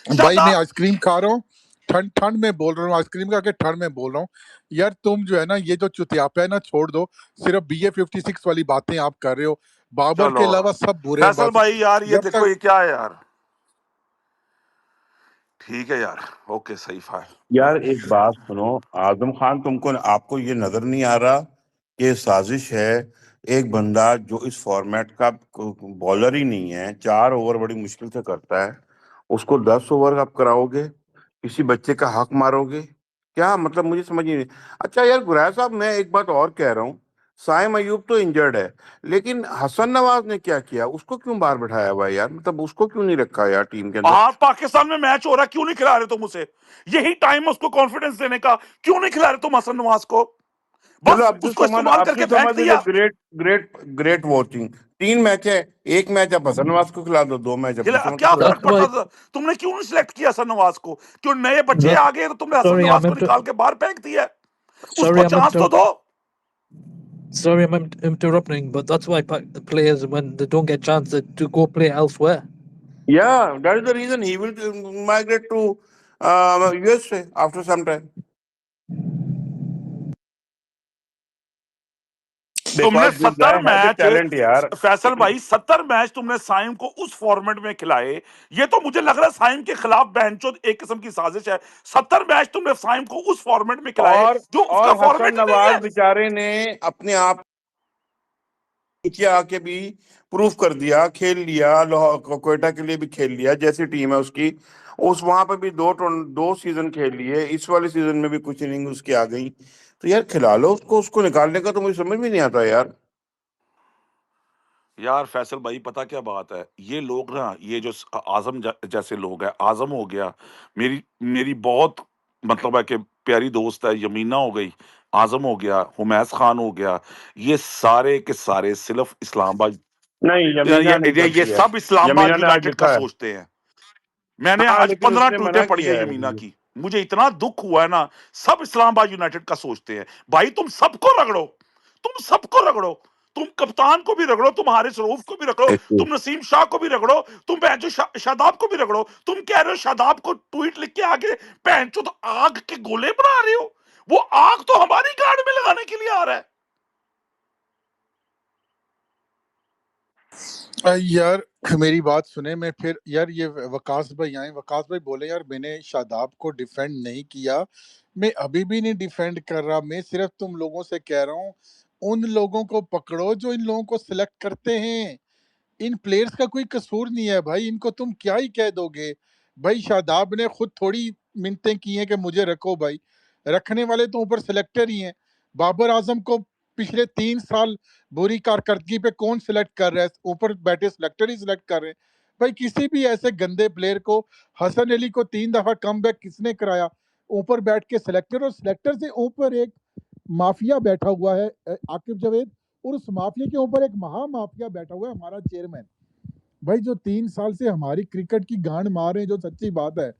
भाई मैं शादाब? आइसक्रीम खा रहा हूँ, ठंड ठंड में बोल रहा हूँ, आइसक्रीम खा के ठंड में बोल रहा हूँ। यार तुम जो है ना, ये जो चुतियापा है ना, छोड़ दो। सिर्फ BA 56 वाली बातें आप कर रहे हो, बाबर के चलो अलावा सब बुरे हैं फैसल बस। भाई यार, ये जब देखो तक ये क्या है यार। ठीक है यार, ओके सही फाइल। यार एक बात सुनो, आजम खान तुमको आपको ये नजर नहीं आ रहा कि ये साजिश है? एक बंदा जो इस फॉर्मेट का बॉलर ही नहीं है, 4 ओवर बड़ी मुश्किल से करता है, उसको 10 ओवर आप कराओगे, किसी बच्चे का हक मारोगे? क्या मतलब, मुझे समझ ही नहीं। अच्छा यार गुरैज साहब, मैं एक बात और कह रहा हूँ, साइम अयूब तो इंजर्ड है, लेकिन हसन नवाज ने क्या किया, उसको क्यों बाहर बैठाया हुआ है यार, मतलब उसको क्यों नहीं रखा यार टीम के अंदर? पाकिस्तान में मैच हो रहा है, क्यों नहीं खिला रहे तुम उसे? यही टाइम है उसको कॉन्फिडेंस देने का, क्यों नहीं खिला रहे तुम हसन नवाज को? चलो बस अब्दुल उसको समद, इस्तेमाल अब्दुल करके फेंक समद इज दिया। Great great great watching. 3 match है, 1 मैच आप हसन नवाज को खिला दो, 2 मैच अब्दुल समद को क्या खिला फर्क That's दो। why. पड़ता था? तुमने क्यों नहीं सिलेक्ट किया हसन नवाज को? क्यों नए बच्चे आ गए तो तुमने हसन Sorry, नवाज I'm को निकाल के बाहर फेंक दिया? उसको चांस तो दो। sorry, I'm interrupting, but that's why the players, when they don't get chance to go play elsewhere. Yeah, that is the reason he will migrate to USA after some time. तुमने Because this 70 guy has a match, talent यार। फैसल भाई 70 match तुमने साइम को उस format में खिलाए। ये तो मुझे लग रहा है साइम के खिलाफ बेंचो एक किस्म की साजिश है। 70 मैच तुमने साइम को उस फॉर्मेट में खिलाए जो उसका और हसन फॉर्मेट ही नहीं है। नवाज बेचारे ने अपने आप नीचे आके भी प्रूफ कर दिया, खेल लिया, लाहौर कोयटा के लिए भी खेल लिया, जैसी टीम है उसकी, उस वहां पे भी 2 सीजन खेल लिए, इस वाले सीजन में भी कुछ इनिंग उसकी आ गई, तो यार खिला लो उसको, उसको निकालने का तो मुझे समझ में नहीं आता यार। यार फैसल भाई पता क्या बात है, ये लोग ना, ये जो आजम जैसे लोग हैं, आजम हो गया, मेरी मेरी बहुत मतलब है कि प्यारी दोस्त है यमीना हो गई, आजम हो गया, हुमैस खान हो गया, ये सारे के सारे सिर्फ इस्लामाबाद, नहीं, यमीना नहीं ये करती है, सब इस्लामाबाद यमीना ने आज यूनाइटेड का लिखा है। सोचते हैं। मैंने हाँ, आज लेकिन 15 उसने ट्वीटें मना पढ़ी है किया है यमीना अभी। की, मुझे इतना दुख हुआ है ना। सब इस्लामाबाद यूनाइटेड का सोचते हैं। भाई तुम सबको रगड़ो, तुम सबको रगड़ो, तुम कप्तान को भी रगड़ो, तुम हारिस रऊफ को भी रगड़ो, तुम नसीम शाह को भी रगड़ो, तुम बहनचो शादाब को भी रगड़ो। तुम कह रहे हो शादाब को ट्वीट लिख के आगे बहनचो तो आग के गोले बना रहे हो, वो आग तो हमारी गाड़ में लगाने के लिए आ रहा है। यार मेरी बात सुने, मैं फिर यार ये वकास भाई आए, वकास भाई बोले यार मैंने शादाब को डिफेंड नहीं किया, मैं अभी भी नहीं डिफेंड कर रहा, मैं सिर्फ तुम लोगों से कह रहा हूँ उन लोगों को पकड़ो जो इन लोगों को सिलेक्ट करते हैं। इन प्लेयर्स का कोई कसूर नहीं है भाई, इनको तुम क्या ही कह दोगे भाई। शादाब ने खुद थोड़ी मिन्नतें की हैं कि मुझे रखो भाई, रखने वाले तो ऊपर सिलेक्टर ही हैं। बाबर आजम को पिछले 3 साल बुरी कारकर्दगी पे कौन सिलेक्ट कर रहा है? ऊपर बैठे सिलेक्टर ही सिलेक्ट कर रहे हैं भाई। किसी भी ऐसे गंदे प्लेयर को, हसन अली को 3 दफा कम बैक किसने कराया? ऊपर बैठ के सिलेक्टर, और सिलेक्टर से ऊपर एक माफिया बैठा हुआ है आकिब जावेद, और उस माफिया के ऊपर एक महा माफिया बैठा हुआ है हमारा चेयरमैन भाई, जो 3 साल से हमारी क्रिकेट की गांड मार रहे हैं। जो सच्ची बात है,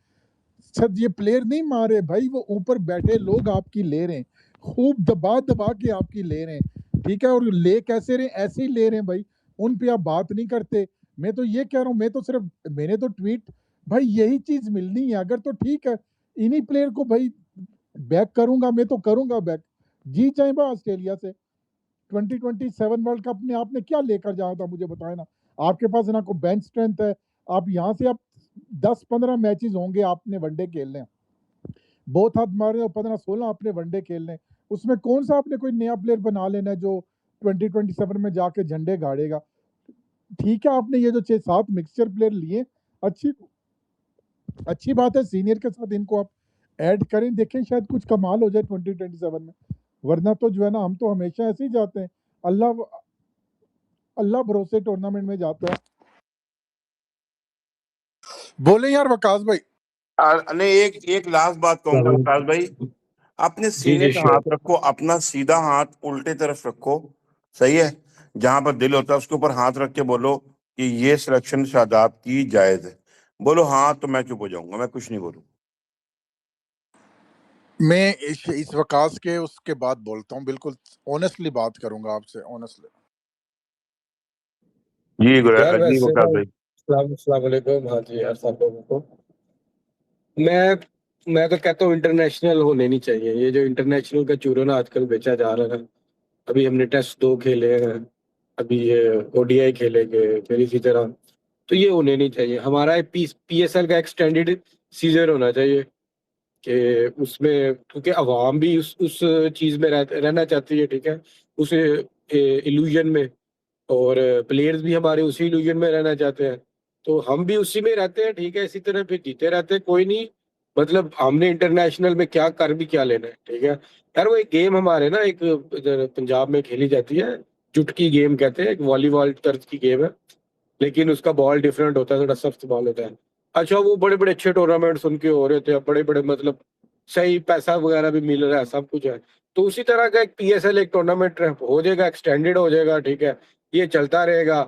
सच ये प्लेयर नहीं मार रहे भाई, वो ऊपर बैठे लोग आपकी ले रहे हैं, खूब दबा दबा के आपकी ले रहे हैं, ठीक है। और ले कैसे रहे? ऐसे ही ले रहे हैं भाई, उन पे आप बात नहीं करते। मैं तो ये कह रहा हूँ, मैं तो सिर्फ, मैंने तो ट्वीट भाई यही चीज मिलनी है अगर, तो ठीक है इन्हीं प्लेयर को भाई बैक करूंगा, मैं तो करूंगा बैक। जी चाहे बा ऑस्ट्रेलिया से 2027 वर्ल्ड कप में आपने क्या लेकर जाना था मुझे बताए ना। आपके पास ना कोई बेंच स्ट्रेंथ है, आप यहाँ से आप 10-15 मैचेस होंगे आपने वनडे खेलने हैं, बहुत हाथ मारे, और 15-16 आपने वनडे खेलने, उसमें कौन सा आपने कोई नया प्लेयर बना लेना है जो 2027 में जाके झंडे गाड़ेगा? ठीक है, आपने ये जो 6-7 मिक्सचर प्लेयर लिए, अच्छी अच्छी बात है, सीनियर के साथ इनको आप ऐड करें, देखें शायद कुछ कमाल हो जाए 2027 में। वरना तो जो है ना, हम तो हमेशा ऐसे ही जाते हैं, अल्लाह अल्लाह भरोसे टूर्नामेंट में जाता है। बोले यार वकास भाई। नहीं, एक लास्ट बात कहूंगा वकास भाई, अपने सीने पे हाथ रखो, अपना सीधा हाथ उल्टे तरफ रखो, सही है, जहां पर दिल होता है उसके ऊपर हाथ रख के बोलो कि ये सिलेक्शन शादाब की जायज है, बोलो हाँ तो मैं चुप हो जाऊंगा, मैं कुछ नहीं बोलूं। मैं इस वकास के उसके बाद बोलता हूँ, बिल्कुल ऑनेस्टली बात करूंगा आपसे, ऑनेस्टली। जी यार जी वैसे वकास तो भाई। अस्सलाम वालेकुम। हाँ जी यार, सब लोगों को मैं तो कहता हूँ इंटरनेशनल होने नहीं चाहिए। ये जो इंटरनेशनल का चूरन आजकल बेचा जा रहा है, अभी हमने टेस्ट 2 खेले हैं, अभी ये ओडीआई खेलेंगे फिर इसी तरह, तो ये होने नहीं चाहिए। हमारा पीएसएल का एक्सटेंडेड सीजन होना चाहिए कि उसमें, क्योंकि अवाम भी उस चीज में रहना चाहती है, ठीक है, उस इल्यूजन में, और प्लेयर्स भी हमारे उसी इल्यूजन में रहना चाहते हैं, तो हम भी उसी में रहते हैं, ठीक है, इसी तरह फिर जीते रहते हैं, कोई नहीं। मतलब हमने इंटरनेशनल में क्या कर भी क्या लेना है, ठीक है यार। वो एक गेम हमारे ना एक इधर पंजाब में खेली जाती है, चुटकी गेम कहते हैं, एक वॉलीबॉल तर्ज की गेम है, लेकिन उसका बॉल डिफरेंट होता है, थोड़ा सख्त बॉल होता है। अच्छा, वो बड़े बड़े अच्छे टूर्नामेंट्स उनके हो रहे थे, बड़े बड़े मतलब सही पैसा वगैरह भी मिल रहा है, सब कुछ है। तो उसी तरह का एक पीएसएल एक टूर्नामेंट हो जाएगा, एक्सटेंडेड हो जाएगा, ठीक है, ये चलता रहेगा।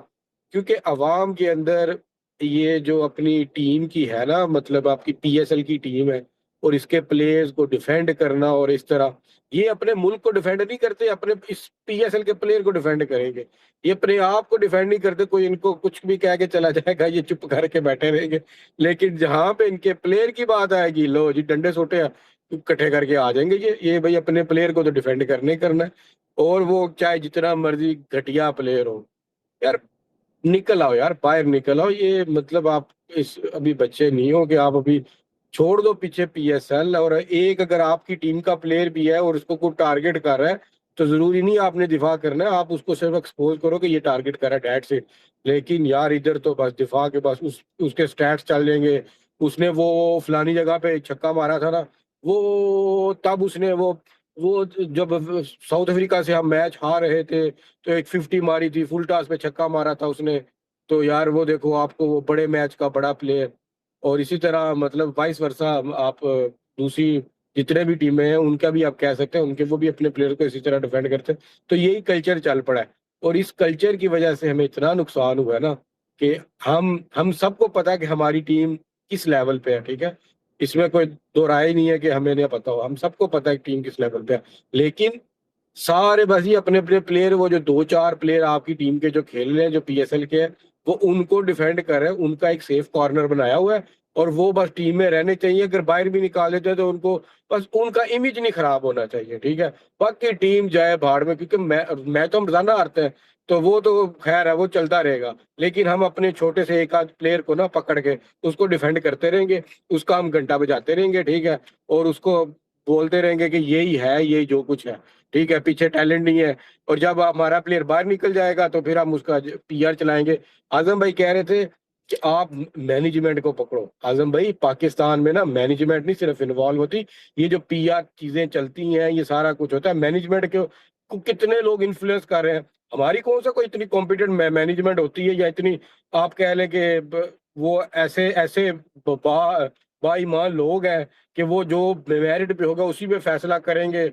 क्योंकि अवाम के अंदर ये जो अपनी टीम की है ना, मतलब आपकी पीएसएल की टीम है और इसके प्लेयर्स को डिफेंड करना, और इस तरह ये अपने मुल्क को डिफेंड नहीं करते, अपने इस पीएसएल के प्लेयर को डिफेंड करेंगे। ये अपने आप को डिफेंड नहीं करते, कोई इनको कुछ भी कह के चला जाएगा, ये चुप करके बैठे रहेंगे। लेकिन जहां पे इनके प्लेयर की बात आएगी, लो जी डंडे सोटे इकट्ठे करके आ जाएंगे। ये भाई अपने प्लेयर को तो डिफेंड करने ही करना है, और वो चाहे जितना मर्जी घटिया प्लेयर हो। यार निकल आओ यार, बाहर निकल आओ। ये मतलब आप इस अभी बच्चे नहीं हो कि आप अभी छोड़ दो पीछे पीएसएल, और एक अगर आपकी टीम का प्लेयर भी है और उसको कोई टारगेट कर रहा है, तो जरूरी नहीं आपने दिफा करना है, आप उसको सिर्फ एक्सपोज करो कि ये टारगेट कर रहा है, डेट से। लेकिन यार इधर तो बस दिफा के बस उसके स्टैट्स चल जाएंगे। उसने वो फलानी जगह पे छक्का मारा था ना, वो तब उसने वो जब साउथ अफ्रीका से हम मैच हार रहे थे, तो एक 50 मारी थी, फुल टॉस पे छक्का मारा था उसने। तो यार वो देखो, आपको वो बड़े मैच का बड़ा प्लेयर। और इसी तरह मतलब वाइस वर्सा, आप दूसरी जितने भी टीमें हैं उनका भी आप कह सकते हैं, उनके वो भी अपने प्लेयर को इसी तरह डिफेंड करते हैं। तो यही कल्चर चल पड़ा है, और इस कल्चर की वजह से हमें इतना नुकसान हुआ है ना, कि हम सबको पता है कि हमारी टीम किस लेवल पे है, ठीक है। इसमें कोई दो राय नहीं है कि हमें नहीं पता हो, हम सबको पता है टीम किस लेवल पे है। लेकिन सारे बस ही अपने अपने प्लेयर, वो जो दो चार प्लेयर आपकी टीम के जो खेल रहे हैं, जो पीएसएल के हैं, वो उनको डिफेंड कर रहे हैं, उनका एक सेफ कॉर्नर बनाया हुआ है, और वो बस टीम में रहने चाहिए। अगर बाहर भी निकाल देते हैं तो उनको बस उनका इमेज नहीं खराब होना चाहिए, ठीक है। बाकी टीम जाए भाड़ में, क्योंकि मैं तो हम रोजाना हारते हैं, तो वो तो खैर है, वो चलता रहेगा। लेकिन हम अपने छोटे से एक आध प्लेयर को ना पकड़ के उसको डिफेंड करते रहेंगे, उसका हम घंटा बजाते रहेंगे, ठीक है, और उसको बोलते रहेंगे कि यही है, यही जो कुछ है, ठीक है, पीछे टैलेंट नहीं है। और जब हमारा प्लेयर बाहर निकल जाएगा तो फिर हम उसका पीआर चलाएंगे। आजम भाई कह रहे थे कि आप मैनेजमेंट को पकड़ो। आजम भाई, पाकिस्तान में ना मैनेजमेंट नहीं सिर्फ इन्वॉल्व होती, ये जो पीआर चीजें चलती हैं, ये सारा कुछ होता है मैनेजमेंट को कितने लोग इन्फ्लुएंस कर रहे हैं। हमारी कौन सा कोई इतनी कॉम्पिटेंट मैनेजमेंट होती है, या इतनी आप कह लें कि वो ऐसे ऐसे बाईमान लोग हैं कि वो जो मेरिट पे होगा उसी पे फैसला करेंगे।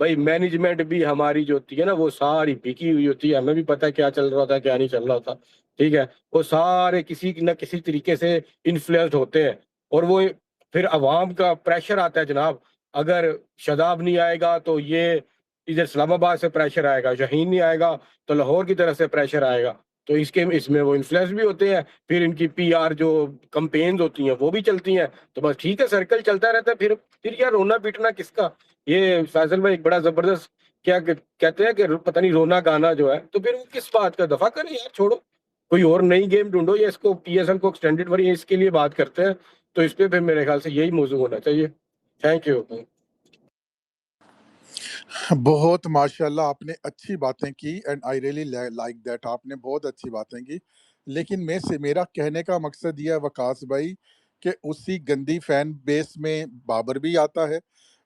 भाई मैनेजमेंट भी हमारी जो होती है ना, वो सारी बिकी हुई होती है, हमें भी पता है क्या चल रहा था क्या नहीं चल रहा था, ठीक है। वो सारे किसी न किसी तरीके से इन्फ्लुएंस होते हैं, और वो फिर अवाम का प्रेशर आता है जनाब। अगर शदाब नहीं आएगा तो ये इधर इस्लामाबाद से प्रेशर आएगा, शाहीन नहीं आएगा तो लाहौर की तरफ से प्रेशर आएगा। तो इसके इसमें वो इन्फ्लुएंस भी होते हैं, फिर इनकी पीआर जो कंपेन्स होती हैं वो भी चलती हैं। तो बस ठीक है, सर्कल चलता रहता है। फिर यार रोना पीटना किसका। ये फैसल भाई एक बड़ा जबरदस्त क्या कहते हैं कि पता नहीं रोना गाना जो है, तो फिर वो किस बात का, दफा करें यार, छोड़ो, कोई और नई गेम ढूंढो, या इसको पीएसएल को एक्सटेंडेड वरी इसके लिए बात करते हैं। तो इस पे फिर मेरे ख्याल से यही मौजूद होना चाहिए। Thank you. बहुत माशाल्लाह, आपने अच्छी बातें की and I really like that. आपने बहुत अच्छी बातें की, लेकिन मेरा कहने का मकसद यह है वकास भाई, कि उसी गंदी फैन बेस में बाबर भी आता है,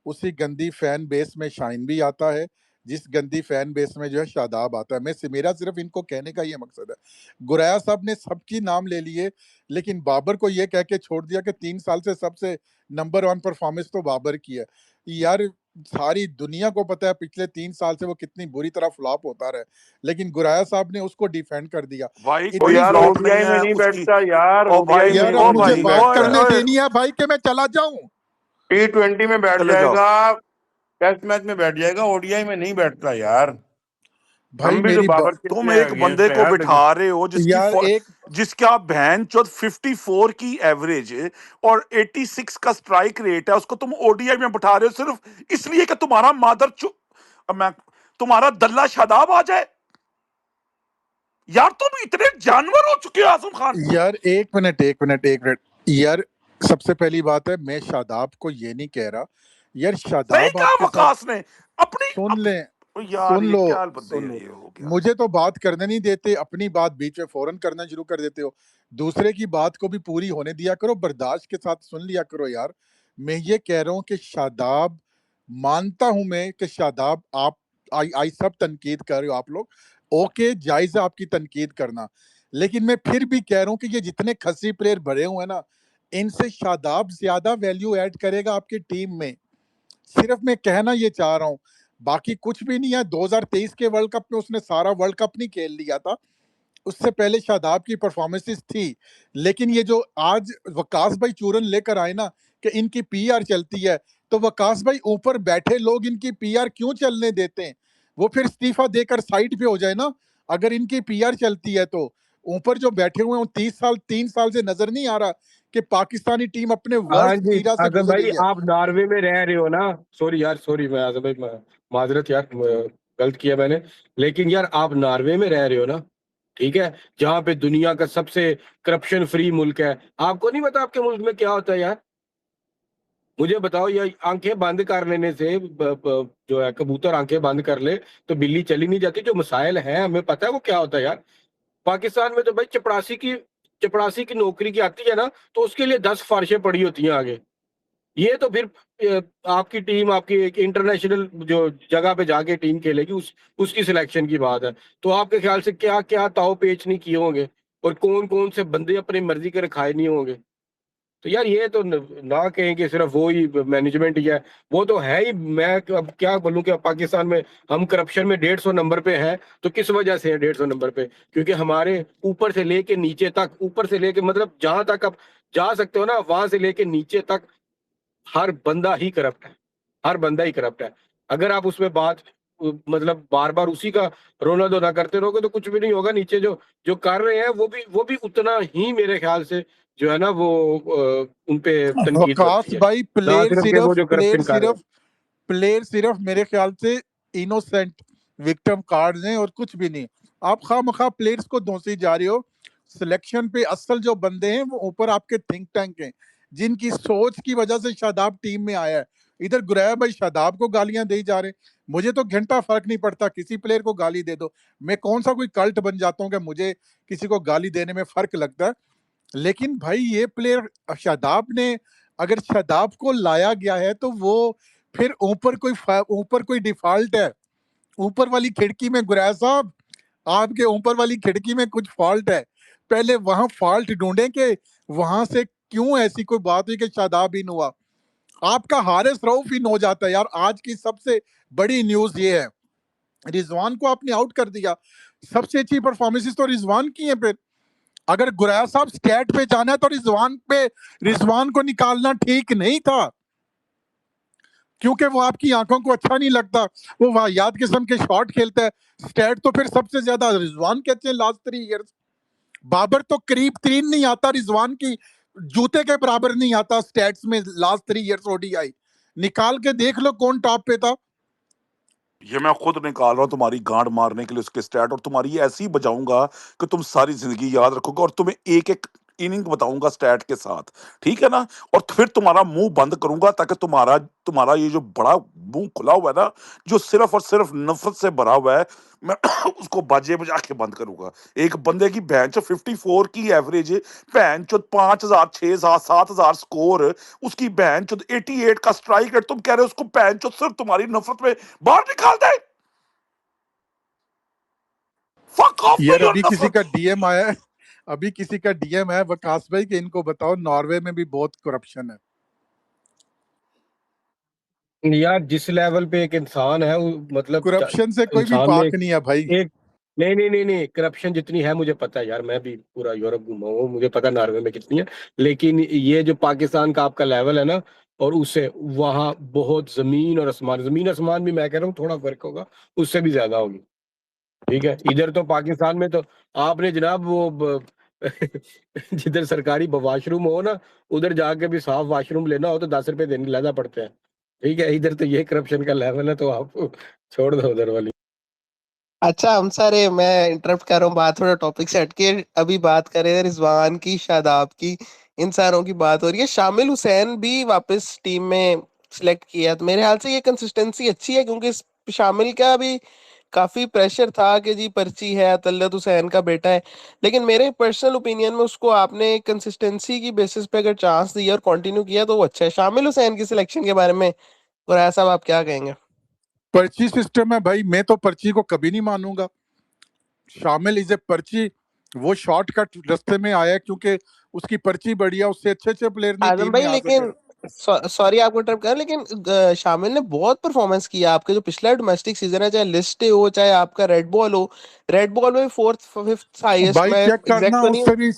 उसी गंदी फैन बेस में शाइन भी आता है, जिस गंदी फैन बेस में जो है शादाब आता है। मेरा सिर्फ इनको कहने का ये मकसद है। गुरैया साहब ने सबकी नाम ले लिए, लेकिन बाबर को ये कह के छोड़ दिया कि 3 साल से सबसे नंबर 1 परफॉर्मेंस तो बाबर की है। यार सारी दुनिया को पता है पिछले 3 साल से वो कितनी बुरी तरह फ्लॉप होता रहा है, लेकिन गुराया साहब ने उसको डिफेंड कर दिया। भाई ओ कोई इतनी यार फ्लॉप बुरी नहीं ओडीआई में है नहीं उसकी। बैठता यार, ओ ओडीआई भाई, में यार ओ अब मुझे भाई, नहीं बात ओए बैठता, करने ओए, देनी है भाई कि मैं चला जाऊं। T20 में बैठ चले जाओ। जाएगा, टेस्ट मैच में बैठ जाएगा, ओडीआई में नहीं बैठता यार। भाई हम भी तो मेरी बाबर के तुम लिए एक बंदे अगेंस्ट है को यार, बिठा लेकिन रहे हो यार एक जिसका बहन चौथ 54 की एवरेज है और 86 का स्ट्राइक रेट है, उसको तुम ओडीआई में बिठा रहे हो सिर्फ इसलिए कि तुम्हारा अब मैं तुम्हारा दल्ला शादाब आ जाए। यार तुम इतने जानवर हो चुके हो आजम खान। यार एक मिनट यार, सबसे पहली बात है, मैं शादाब को ये नहीं कह रहा। यार सही शादाब कहा आपके साथ वकास ने अपनी सुन लें, यार सुन ये लो, क्या बंदे सुन हैं, लो, ये हो गया। मुझे तो बात करने नहीं देते, अपनी बात बीच में फौरन करना शुरू कर देते हो। दूसरे की बात को भी पूरी होने दिया करो, बर्दाश्त के साथ सुन लिया करो यार। मैं ये कह रहा हूँ कि शादाब, मानता हूं मैं कि शादाब आप आई सब तनकीद कर रहे हो आप लोग, ओके जायज है आपकी तनकीद करना, लेकिन मैं फिर भी कह रहा हूँ कि ये जितने खसी प्लेयर भरे हुए हैं ना, इनसे शादाब ज्यादा वैल्यू ऐड करेगा आपकी टीम में। सिर्फ मैं कहना ये चाह रहा हूँ, बाकी कुछ भी नहीं है। 2023 के वर्ल्ड कप में उसने सारा वर्ल्ड कप नहीं खेल लिया था, उससे पहले शादाब की परफॉर्मेंसेस थी, लेकिन ये जो आज वकास भाई चूरन लेकर आए ना कि इनकी पीआर चलती है, तो वकास भाई ऊपर बैठे लोग इनकी पीआर क्यों चलने देते हैं? वो फिर इस्तीफा देकर साइड पे हो जाए ना, अगर इनकी पीआर चलती है तो। ऊपर जो बैठे हुए हैं 3 साल से नजर नहीं आ रहा कि पाकिस्तानी टीम अपने हाँ वर्स्ट जी ईरा से आजम गुजर भाई, रही है। आप नॉर्वे में रह रहे हो ना। सॉरी यार, सॉरी मैं आजम भाई माजरत यार, गलत किया मैंने। लेकिन यार आप नॉर्वे में रह रहे हो ना, ठीक है, जहाँ पे दुनिया का सबसे करप्शन फ्री मुल्क है। आपको नहीं पता आपके मुल्क में क्या होता है यार? मुझे बताओ, ये आंखें बंद कर लेने से जो है कबूतर आंखें बंद कर ले तो बिल्ली चली नहीं जाती। जो मसाइल हैं हमें पता है वो क्या होता है यार। पाकिस्तान में तो भाई चपरासी की नौकरी की आती है ना, तो उसके लिए 10 फारशें पड़ी होती हैं आगे। ये तो फिर आपकी टीम आपकी एक इंटरनेशनल जो जगह पे जाके टीम खेलेगी, उसकी सिलेक्शन की बात है। तो आपके ख्याल से क्या क्या ताव पेच नहीं किए होंगे, और कौन कौन से बंदे अपनी मर्जी के रखाए नहीं होंगे। तो यार ये तो ना कहें कि सिर्फ वो ही मैनेजमेंट ही है, वो तो है ही। मैं अब क्या बोलूं कि पाकिस्तान में हम करप्शन में 150 नंबर पे हैं। तो किस वजह से है 150 नंबर पे? क्योंकि हमारे ऊपर से लेके नीचे तक, ऊपर से लेके मतलब जहां तक आप जा सकते हो ना, वहां से लेके नीचे तक हर बंदा ही करप्ट है। हर बंदा ही करप्ट है। अगर आप उसमें बात मतलब बार बार उसी का रोना धोना करते रहोगे तो कुछ भी नहीं होगा। नीचे जो जो कर रहे हैं वो भी उतना ही मेरे ख्याल से जो है ना वो उन पे तनकीद वकास बनती है, भाई, ना सिर्फ कि वो जो करप्शन कर रहे हैं। प्लेयर सिर्फ मेरे ख्याल से इनोसेंट विक्टिम कार्ड्स हैं और कुछ भी नहीं। आप खामखा प्लेयर्स को दोषी जा रहे हो। सिलेक्शन पे असल जो बंदे हैं वो ऊपर आपके थिंक टैंक हैं, जिनकी सोच की वजह से शादाब टीम में आया है। इधर गुरैब भाई शादाब को गालियां दे जा रहे हैं। मुझे तो घंटा फर्क नहीं पड़ता, किसी प्लेयर को गाली दे दो, मैं कौन सा कोई कल्ट बन जाता हूँ कि मुझे किसी को गाली देने में फर्क लगता है। लेकिन भाई ये प्लेयर शादाब ने, अगर शादाब को लाया गया है तो वो फिर ऊपर कोई डिफॉल्ट है। ऊपर वाली खिड़की में गुरैज साहब, आपके ऊपर वाली खिड़की में कुछ फॉल्ट है। पहले वहां फॉल्ट ढूंढे कि वहां से क्यों ऐसी कोई बात हुई कि शादाब इन हुआ। आपका हारिस रऊफ इन हो जाता है यार। आज की सबसे बड़ी न्यूज ये है, रिजवान को आपने आउट कर दिया। सबसे अच्छी परफॉर्मेंसेस तो रिजवान की है। फिर अगर गुरैज साहब स्टैट पे जाना है तो रिजवान को निकालना ठीक नहीं था, क्योंकि वो आपकी आंखों को अच्छा नहीं लगता। वो वाहियात किस्म के शॉट खेलता है। स्टैट तो फिर सबसे ज्यादा रिजवान के अच्छे लास्ट 3 इयर्स। बाबर तो करीब 3 नहीं आता, रिजवान की जूते के बराबर नहीं आता स्टैट्स में लास्ट 3 इयर्स ओडीआई। निकाल के देख लो कौन टॉप पे था। ये मैं खुद निकाल रहा हूँ तुम्हारी गांड मारने के लिए उसके स्टैट, और तुम्हारी ऐसी बजाऊंगा कि तुम सारी जिंदगी याद रखोगे, और तुम्हें एक एक इनिंग बताऊंगा स्टैट के साथ, ठीक है ना? और फिर तुम्हारा मुंह बंद करूंगा ताकि तुम्हारा तुम्हारा ये जो बड़ा मुंह खुला हुआ है ना, जो सिर्फ और सिर्फ नफरत से भरा हुआ है, मैं उसको बाजे बजा के बंद करूंगा। एक बंदे की बहन चो 54 की एवरेज, बहन चो 5,000 6,000 7,000 स्कोर, उसकी बहन चो 88 का स्ट्राइक रेट, तुम कह रहे हो उसको बहन चो सिर्फ तुम्हारी नफरत में बाहर निकाल दे? फक ऑफ यार विद योर अभी किसी नफरत। का डीएम आया है, अभी किसी का डीएम है वकास भाई कि इनको बताओ नॉर्वे में भी बहुत करप्शन है। यार जिस लेवल पे एक इंसान है मतलब करप्शन से कोई भी इंसान में पाक नहीं है भाई। एक नहीं नहीं नहीं नहीं, करप्शन जितनी है मुझे पता है यार। मैं भी पूरा यूरोप घूमा हूँ, मुझे पता नॉर्वे में कितनी है। लेकिन ये जो पाकिस्तान का आपका लेवल है ना, और उससे वहाँ बहुत जमीन आसमान भी मैं कह रहा हूँ थोड़ा फर्क होगा, उससे भी ज्यादा होगी। ठीक है, इधर तो पाकिस्तान में तो आपने जनाब वो जिधर सरकारी वॉशरूम हो ना, उधर जाके भी साफ वॉशरूम लेना हो तो 10 रुपए देने लाना पड़ते हैं। ठीक है, इधर तो ये करप्शन का लेवल है, तो आप छोड़ दो उधर वाली। अच्छा हम सारे, मैं इंटरप्ट कर रहा हूँ बात, थोड़ा टॉपिक से हटके अभी बात कर रहे हैं रिजवान की, शादाब की, इन सारों की बात हो रही है। शामिल हुसैन भी वापस टीम में सिलेक्ट किया, तो मेरे ख्याल से ये कंसिस्टेंसी अच्छी है, क्योंकि शामिल का भी काफी प्रेशर था कि जी पर्ची है, तलत हुसैन का बेटा है, लेकिन मेरे पर्सनल ओपिनियन में उसको आपने कंसिस्टेंसी की बेसिस पे अगर चांस दिया और कंटिन्यू किया तो वो अच्छा है। शामिल हुसैन की सिलेक्शन के बारे में गुराया साहब आप क्या कहेंगे? पर्ची सिस्टम है भाई, मैं तो पर्ची को कभी नहीं मानूंगा। शामिल इज ए पर्ची, वो शॉर्टकट रास्ते में आया क्योंकि उसकी पर्ची बढ़िया, उससे अच्छे अच्छे प्लेयर नहीं आजम टीम भाई में आ सके। लेकिन सॉरी आपको इंटरप्ट कर, लेकिन शामिल ने बहुत परफॉर्मेंस किया आपके जो पिछला डोमेस्टिक सीजन है, चाहे लिस्ट हो चाहे आपका रेड बॉल हो। रेड बॉल में 4th 5th हाईएस्ट, भाई मैं चेक एग्जैक्ट करना, तो नहीं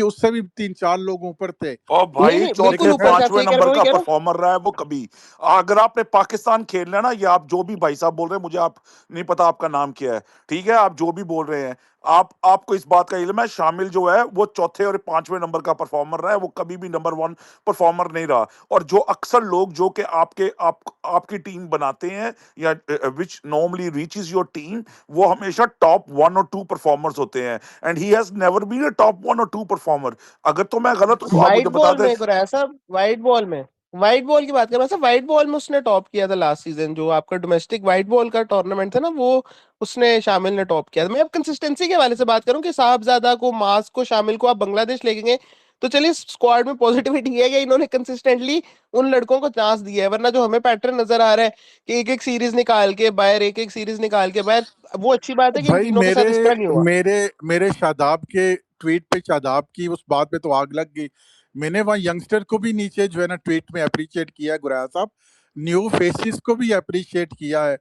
उससे भी 3-4 लोग ऊपर थे। और नहीं भाई नहीं चौथे बिल्कुल ऊपर से, आप पांचवें सही कह रहे नंबर हैं, मैं वही का कह रहा हूँ। परफॉर्मर रहा है वो कभी। अगर आपने पाकिस्तान खेलना है ना, ये आप जो भी भाई साहब बोल रहे हैं, मुझे आप नहीं पता आपका नाम क्या है, ठीक है, आप जो भी बोल रहे हैं, आपको इस बात का इल्म है, शामिल जो है वो चौथे और पांचवें नंबर का परफॉर्मर रहा है, वो कभी भी नंबर 1 परफॉर्मर नहीं रहा। और जो अक्सर लोग जो कि आपकी टीम बनाते हैं या which normally reaches your team, वो हमेशा टॉप 1 और 2 परफॉर्मर्स होते हैं, and he has never been a top 1 और 2 परफॉर्मर। अगर तो मैं गलत हूं तो आप व्हाइट मुझे बता बॉल दें। में गुराया साहब, व्हाइट बॉल की बात कर रहा था। व्हाइट बॉल में उसने टॉप किया था लास्ट सीजन, जो आपका डोमेस्टिक व्हाइट बॉल का टूर्नामेंट था ना, वो उसने शामिल ने टॉप किया था। मैं अब कंसिस्टेंसी के हवाले से बात करूं कि साहबजादा को, मास को, शामिल को आप बांग्लादेश ले गए, तो चलिए स्क्वाड में पॉजिटिविटी है कि इन्होंने कंसिस्टेंटली उन लड़कों को चांस दिया है, वरना जो हमें पैटर्न नजर आ रहा है कि एक एक सीरीज निकाल के बाहर, एक एक सीरीज निकाल के बाहर, वो अच्छी बात है कि इन भाई तीनों के मेरे साथ इस तरह नहीं हुआ। मेरे मेरे शादाब के ट्वीट पे, शादाब की उस बात पे तो आग लग गई। मैंने वहाँ यंगस्टर को भी नीचे जो है ना ट्वीट में अप्रिशिएट किया है गुराया साहब, न्यू फेसिस को भी अप्रिशिएट किया है,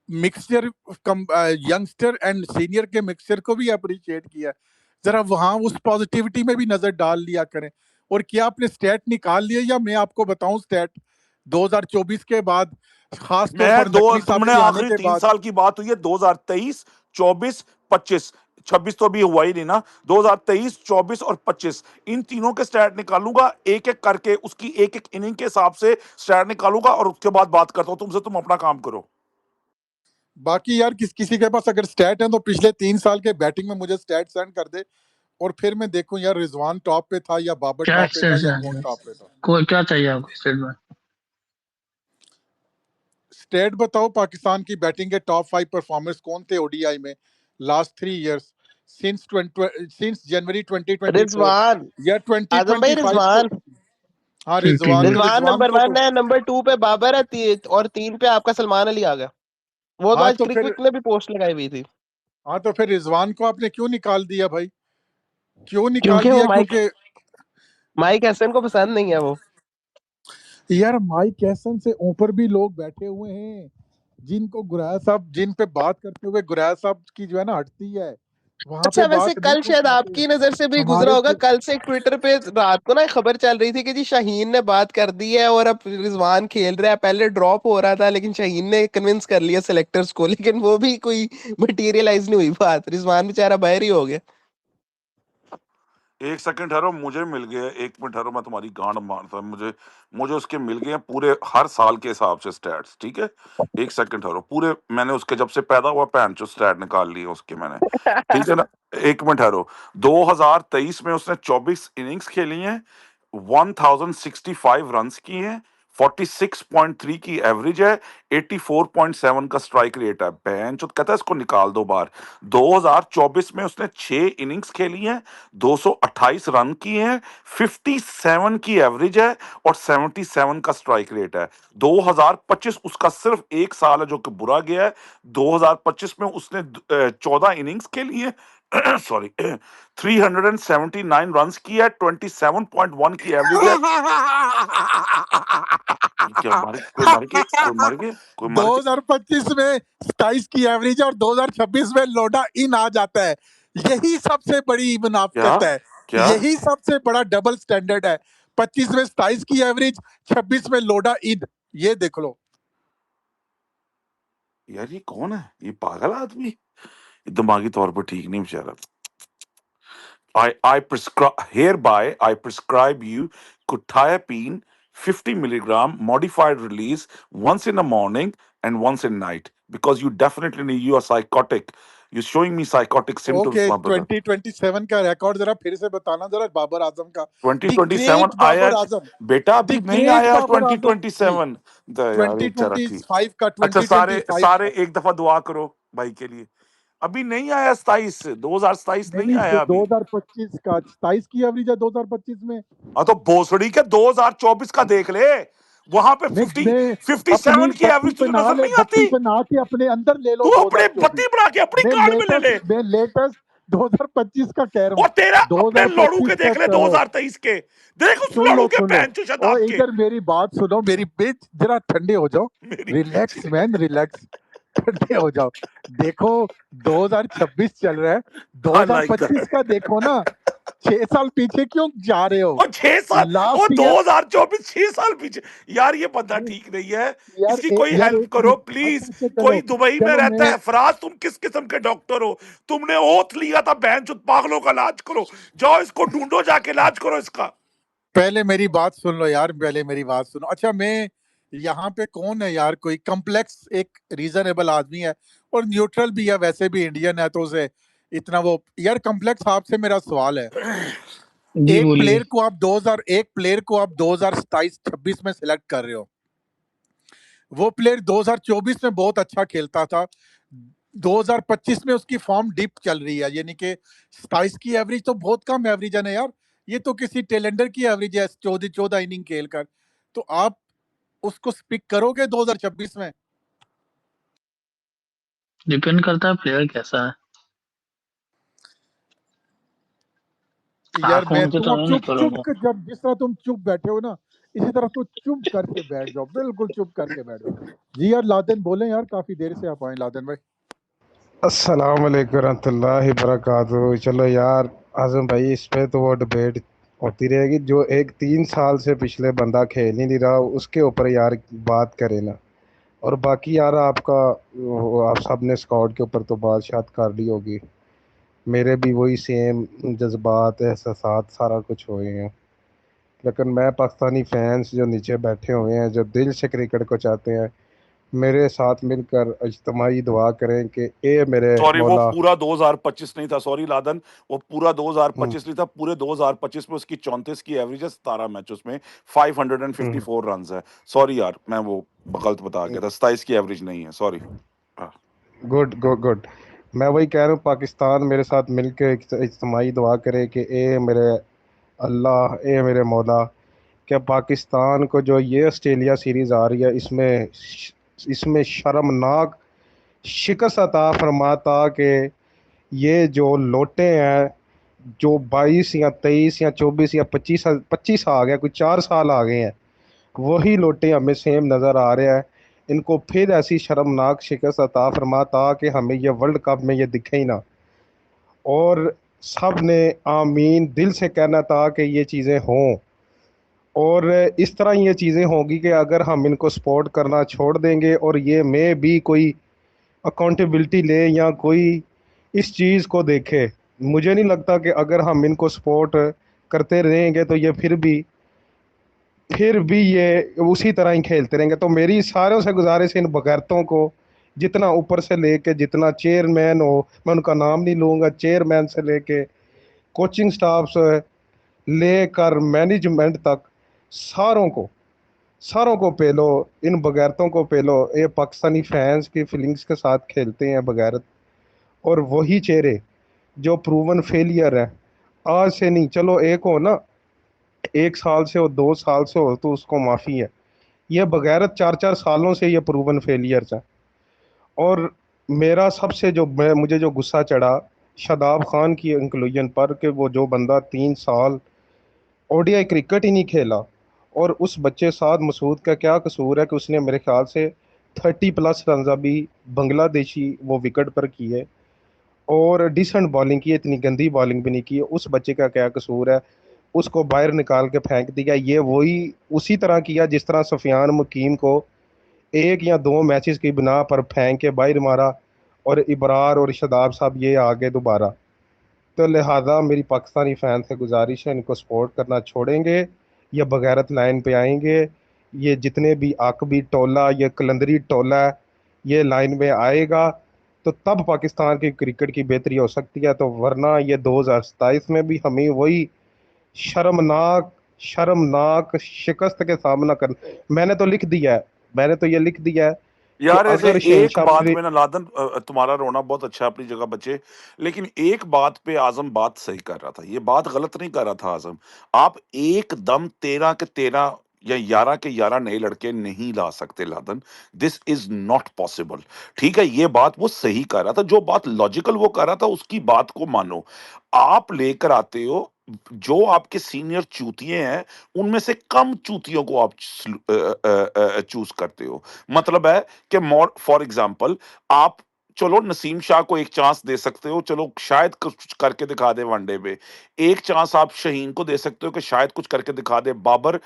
मिक्सचर यंगस्टर एंड सीनियर के मिक्सचर को भी अप्रिशिएट किया है। जरा वहां उस पॉजिटिविटी में भी नजर डाल लिया करें। और क्या आपने स्टैट निकाल लिए या मैं आपको बताऊं स्टैट? 2024 के बाद, खास तौर मैं पर दो नकवी साहब तुमने के आने आखिरी के 3 बाद, साल की बात हुई है, 2023, 24, 25, 26 तो अभी हुआ ही नहीं ना, 2023, 24 और 25, इन तीनों के स्टैट निकालूंगा एक एक करके, उसकी एक एक इनिंग के हिसाब से स्टैट निकालूंगा और उसके बाद बात करता हूं तुमसे। तुम अपना काम करो। बाकी यार किसी के पास अगर स्टैट है तो पिछले 3 साल के बैटिंग में मुझे स्टैट सेंड कर दे, और फिर मैं देखूं यार रिजवान टॉप पे था या बाबर क्या टॉप पे था या एक्सटेंशन कौन है? टॉप पे था। कोई क्या चाहिए आपको स्टेटमेंट? स्टेट बताओ, पाकिस्तान की बैटिंग के टॉप 5 परफॉर्मर्स कौन थे ओडीआई में last 3 years, since January 2024 Rizwan, या आजम भाई 2025 को? रिजवान, हाँ ठीक ठीक रिजवान, है। तो रिजवान रिजवान नंबर को 1 तो, है, नंबर 2 पे बाबर है, और 3 पे आपका सलमान अली आ गया। वो तो हाँ आज तो फिर, क्रिकेट में भी पोस्ट लगाई हुई थी। हाँ तो फिर रिजवान को आपने क्यों निकाल दिया भाई? क्यों निकाल क्योंकि वो दिया? क्योंकि माइक हसन को पसंद नहीं है वो। यार माइक एसन से ऊपर भी लोग बैठे हुए हैं जिनको गुराया साहब, जिन पे बात करते हुए गुराया साहब की जो है ना हटती है, वहां अच्छा पे वैसे बात नहीं कल कर शायद पाते आपकी नजर से भी गुजरा हमारे होगा, से। कल से ट्विटर पे रात को ना एक खबर चल रही थी कि जी शाहीन ने बात कर दी है और अब रिजवान खेल रहा है। पहले ड्रॉप हो रहा था लेकिन शाहीन ने कन्विंस कर लिया सिलेक्टर्स को, लेकिन वो भी कोई मटेरियलाइज नहीं हुई बात, रिजवान बेचारा बाहर ही हो गया। एक सेकंड ठहरो, मुझे मिल गए, 1 मिनट ठहरो, मैं तुम्हारी गांड मारता हूं। मुझे मुझे उसके मिल गए हैं पूरे हर साल के हिसाब से स्टैट्स, ठीक है। एक सेकंड ठहरो, पूरे मैंने उसके जब से पैदा हुआ पैंट जो स्टैट निकाल लिए उसके मैंने, ठीक है ना। 1 मिनट ठहरो। 2023 में उसने 24 इनिंग्स खेली हैं, 1065 रन्स किए हैं, 46.3 की एवरेज है, 84.7 का स्ट्राइक रेट है। बहन जो कहता है इसको निकाल दो बाहर। 2024 में उसने 6 इनिंग्स खेली हैं, 228 रन किए हैं, 57 की एवरेज है और 77 का स्ट्राइक रेट है। 2025 उसका सिर्फ एक साल है जो कि बुरा गया है। 2025 में उसने 14 इनिंग्स खेली है, सॉरी, 379 रन्स किया है, 27.1 की एवरेज है। क्या मारे, कोई मार के, कोई मार के, कोई मार के। 2025 में 27 की एवरेज है और 2026 में लोडा इन आ जाता है। यही सबसे बड़ी क्या मुनाफकत है, क्या यही सबसे बड़ा डबल स्टैंडर्ड है। 25 में 27 की एवरेज, 26 में लोडा इन, ये देख लो। यार, ये कौन है? ये पागल आदमी, ये दिमागी तौर पर ठीक नहीं बेचारा। I prescribe hereby I prescribe you quetiapine 50 milligram modified release once in the morning and once in night because you definitely need, you are psychotic, you're showing me psychotic symptoms, okay, my brother. 2027 का record जरा फिर से बताना जरा, बाबर आजम का, the 2027 great आया बाबर आजम, बेटा, the अभी नहीं ग्रेट आया बाबर आजम जी। 2027। यार ये बेचारा ठीक। 2025 का, अच्छा, सारे 2025 सारे का। एक दफा दुआ करो, भाई के लिए। अभी नहीं आया 27, 2027 नहीं नहीं आया अभी। 2025 का 27 की एवरेज है 2025 में। हाँ तो भोसड़ी के 2024 का देख ले, वहां पे मैं 57 अपनी की बत्ती एवरेज पे तुझे नहा नजर ले, नहीं बत्ती आती? पे नहा के अपने अंदर ले लो तू अपने 2024। बत्ती बना के अपनी कान में ले ले। मैं लेटेस्ट 2025 का कह रहा और हूँ। तेरा अपने लड़ू के 2025 का देख ले चलो 2023 के, देख उस सुन लो लड़ू के सुन लो। बहन चो शताब और के। इधर मेरी बात सुनो, मेरी बीच जरा ठंडे हो जाओ। मेरी रिलैक्स मैन रिलैक्स, ठंडे हो जाओ। देखो 2026 चल रहा है, आई लाइक 2025 दैट। का देखो ना। 6 साल पीछे क्यों जा रहे हो? और 6 साल, और लास्ट ईयर 2024 6 साल पीछे। यार ये बंदा ठीक नहीं है, यार इसकी कोई यार हेल्प एक करो मिनट, प्लीज। अच्छा चलो कोई दुबई में चलो रहता मैं है। फराज तुम किस किस्म के डॉक्टर हो? तुमने ओथ लिया था बहन चुत पागलों का इलाज करो। जाओ इसको ढूंढो, जाके इलाज करो इसका। पहले मेरी बात सुन लो यार, पहले मेरी बात सुनो। अच्छा मैं यहाँ पे कौन है यार, कोई कम्प्लेक्स एक रीजनेबल आदमी है और न्यूट्रल भी है, वैसे भी इंडियन है तो उसे इतना वो। यार कम्प्लेक्स आपसे मेरा सवाल है, जी एक बोलिए। प्लेयर को आप 2027-26 में सिलेक्ट कर रहे हो, वो प्लेयर 2024 में बहुत अच्छा खेलता था, 2025 में उसकी फॉर्म डिप चल रही है, यानी कि 27 की एवरेज तो बहुत कम एवरेज है ना यार। ये तो किसी टेलेंडर की एवरेज है 14 इनिंग खेल कर। तो आप उसको स्पिक करोगे 2026 में? डिपेंड करता है प्लेयर कैसा है। यार आंख मैं मूंद के तुम तो अब नहीं चुप चुप निकलूंगा। कर, जब जिस तरह तुम चुप बैठे हो ना, इसी तरह तो चुप करके बैठ जाओ, बिल्कुल चुप करके बैठ जाओ। जी यार लादेन बोले यार, काफी देर से आप आए लादेन भाई। अस्सलाम वालेकुम रहमतुल्लाहि बरकातहू। चलो यार आज़म भाई, इस पे तो वो डिबेट होती रहेगी। जो एक 3 साल से पिछले बंदा खेल ही नहीं रहा उसके ऊपर यार बात करें ना। और बाकी यार आपका आप सब ने स्कॉट के ऊपर तो बात शात कर ली होगी। मेरे भी वही सेम जज्बात एहसासात सारा कुछ हुए हैं। लेकिन मैं पाकिस्तानी फैंस जो नीचे बैठे हुए हैं, जो दिल से क्रिकेट को चाहते हैं, मेरे साथ मिलकर इज्तिमाई दुआ करें कि ए मेरे सॉरी, वो मौला। पूरा 2025 नहीं था, सॉरी लादन। वो पूरा हम्म, 2025 नहीं था, पूरे 2025 में उसकी 34 की एवरेज है 17 मैचेस में, हम्म, 554 रन है। सॉरी यार, मैं वो गलत बता गया था, 27 की एवरेज नहीं है, सॉरी। Good good good. मैं वही कह रहा हूँ, पाकिस्तान मेरे साथ मिलकर इज्तिमाई दुआ करे कि ए मेरे अल्लाह, ए मेरे मौला, क्या पाकिस्तान को जो ये ऑस्ट्रेलिया सीरीज़ आ रही है इसमें शर्मनाक शिकस्त अता फरमाता कि ये जो लोटे हैं, जो 22 या 23 या 24 या 25 आ गया, कोई 4 साल आ गए हैं, वही लोटे हमें सेम नज़र आ रहे हैं। इनको फिर ऐसी शर्मनाक शिकस्त अता फरमाता कि हमें ये वर्ल्ड कप में ये दिखे ही ना। और सब ने आमीन दिल से कहना था कि ये चीज़ें हों। और इस तरह ये चीज़ें होंगी कि अगर हम इनको सपोर्ट करना छोड़ देंगे और ये में भी कोई अकाउंटेबिलिटी ले या कोई इस चीज़ को देखे, मुझे नहीं लगता कि अगर हम इनको सपोर्ट करते रहेंगे तो ये फिर भी ये उसी तरह ही खेलते रहेंगे। तो मेरी सारों से गुजारिश है, इन बगैरतों को जितना ऊपर से लेके जितना चेयरमैन हो, मैं उनका नाम नहीं लूँगा, चेयरमैन से लेके कोचिंग स्टाफ से लेकर मैनेजमेंट तक, सारों को पेलो, इन बगैरतों को पेलो। ये पाकिस्तानी फैंस की फीलिंग्स के साथ खेलते हैं बगैरत। और वही चेहरे जो प्रूवन फेलियर है, आज से नहीं, चलो एक हो ना, 1 साल से हो, 2 साल से हो तो उसको माफ़ी है। ये बगैरत 4-4 सालों से ये प्रूवन फेलियर्स हैं। और मेरा सबसे जो मुझे जो गुस्सा चढ़ा शादाब खान की इंक्लूजन पर, कि वो जो बंदा 3 साल ओडीआई क्रिकेट ही नहीं खेला। और उस बच्चे साद मसूद का क्या कसूर है कि उसने मेरे ख्याल से 30+ रन अभी बांग्लादेशी वो विकेट पर किए और डिसेंट बॉलिंग की, इतनी गंदी बॉलिंग भी नहीं की। उस बच्चे का क्या कसूर है? उसको बाहर निकाल के फेंक दिया। ये वही उसी तरह किया जिस तरह सुफियान मुकीम को 1 या 2 मैचेस की बिना पर फेंक के बाहर मारा, और इबरार और शदाब साहब ये आ गए दोबारा। तो लिहाजा मेरी पाकिस्तानी फ़ैन से गुजारिश है, इनको सपोर्ट करना छोड़ेंगे, ये बगैरत लाइन पे आएंगे। ये जितने भी आकबी टोला, ये कलंदरी टोला है, ये लाइन में आएगा तो तब पाकिस्तान की क्रिकेट की बेहतरी हो सकती है। तो वरना ये 2027 में भी हमें वही शर्मनाक शर्मनाक शिकस्त के सामना कर। मैंने तो लिख दिया है, मैंने तो ये लिख दिया है यार ऐसे अगर एक शहनशाह बात अफरीदी में ना लादन, तुम्हारा रोना बहुत अच्छा है अपनी जगह बच्चे, लेकिन एक बात पे आजम बात सही कर रहा था, ये बात गलत नहीं कर रहा था आजम। आप एकदम 13 के 13 या 11 के 11 नए लड़के नहीं ला सकते Laden, this is not possible. ठीक है, ये बात वो सही कर रहा था, जो बात लॉजिकल वो कर रहा था उसकी बात को मानो। आप लेकर आते हो जो आपके सीनियर चूतिए हैं, उनमें से कम चूतियों को आप चूज करते हो। मतलब है कि मोर फॉर एग्जांपल आप, चलो नसीम शाह को एक चांस दे सकते हो, चलो शायद कुछ करके दिखा दे वनडे पे। एक चांस आप शाहीन को दे सकते हो कि शायद कुछ करके दिखा दे। बाबर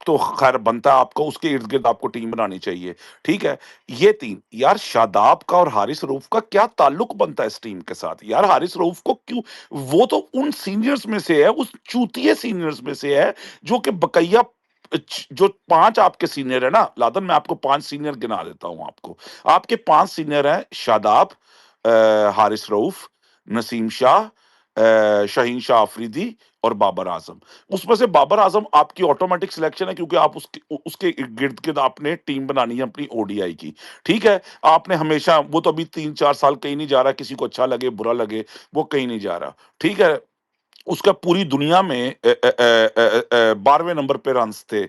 तो खैर बनता है आपको, उसके इर्द गिर्द आपको टीम बनानी चाहिए। ठीक है, ये तीन यार, शादाब का और हारिस रऊफ का क्या ताल्लुक बनता है इस टीम के साथ यार? हारिस रऊफ को क्यों? वो तो उन सीनियर्स में से है, उस चूतिए सीनियर्स में से है जो कि बकैया जो 5 आपके सीनियर है ना लादन, मैं आपको 5 सीनियर गिना देता हूं आपको। आपके 5 सीनियर हैं शादाब, हारिस रऊफ, नसीम शाह, शाहीन शाह अफरीदी और बाबर आजम। उसमें से बाबर आजम आपकी ऑटोमेटिक सिलेक्शन है, क्योंकि आप उसके उसके गिर्द गिर्द आपने टीम बनानी है अपनी ओडीआई की। ठीक है, आपने हमेशा, वो तो अभी 3-4 साल कहीं नहीं जा रहा, किसी को अच्छा लगे बुरा लगे, वो कहीं नहीं जा रहा। ठीक है, उसका पूरी दुनिया में 12वें नंबर पे रन्स थे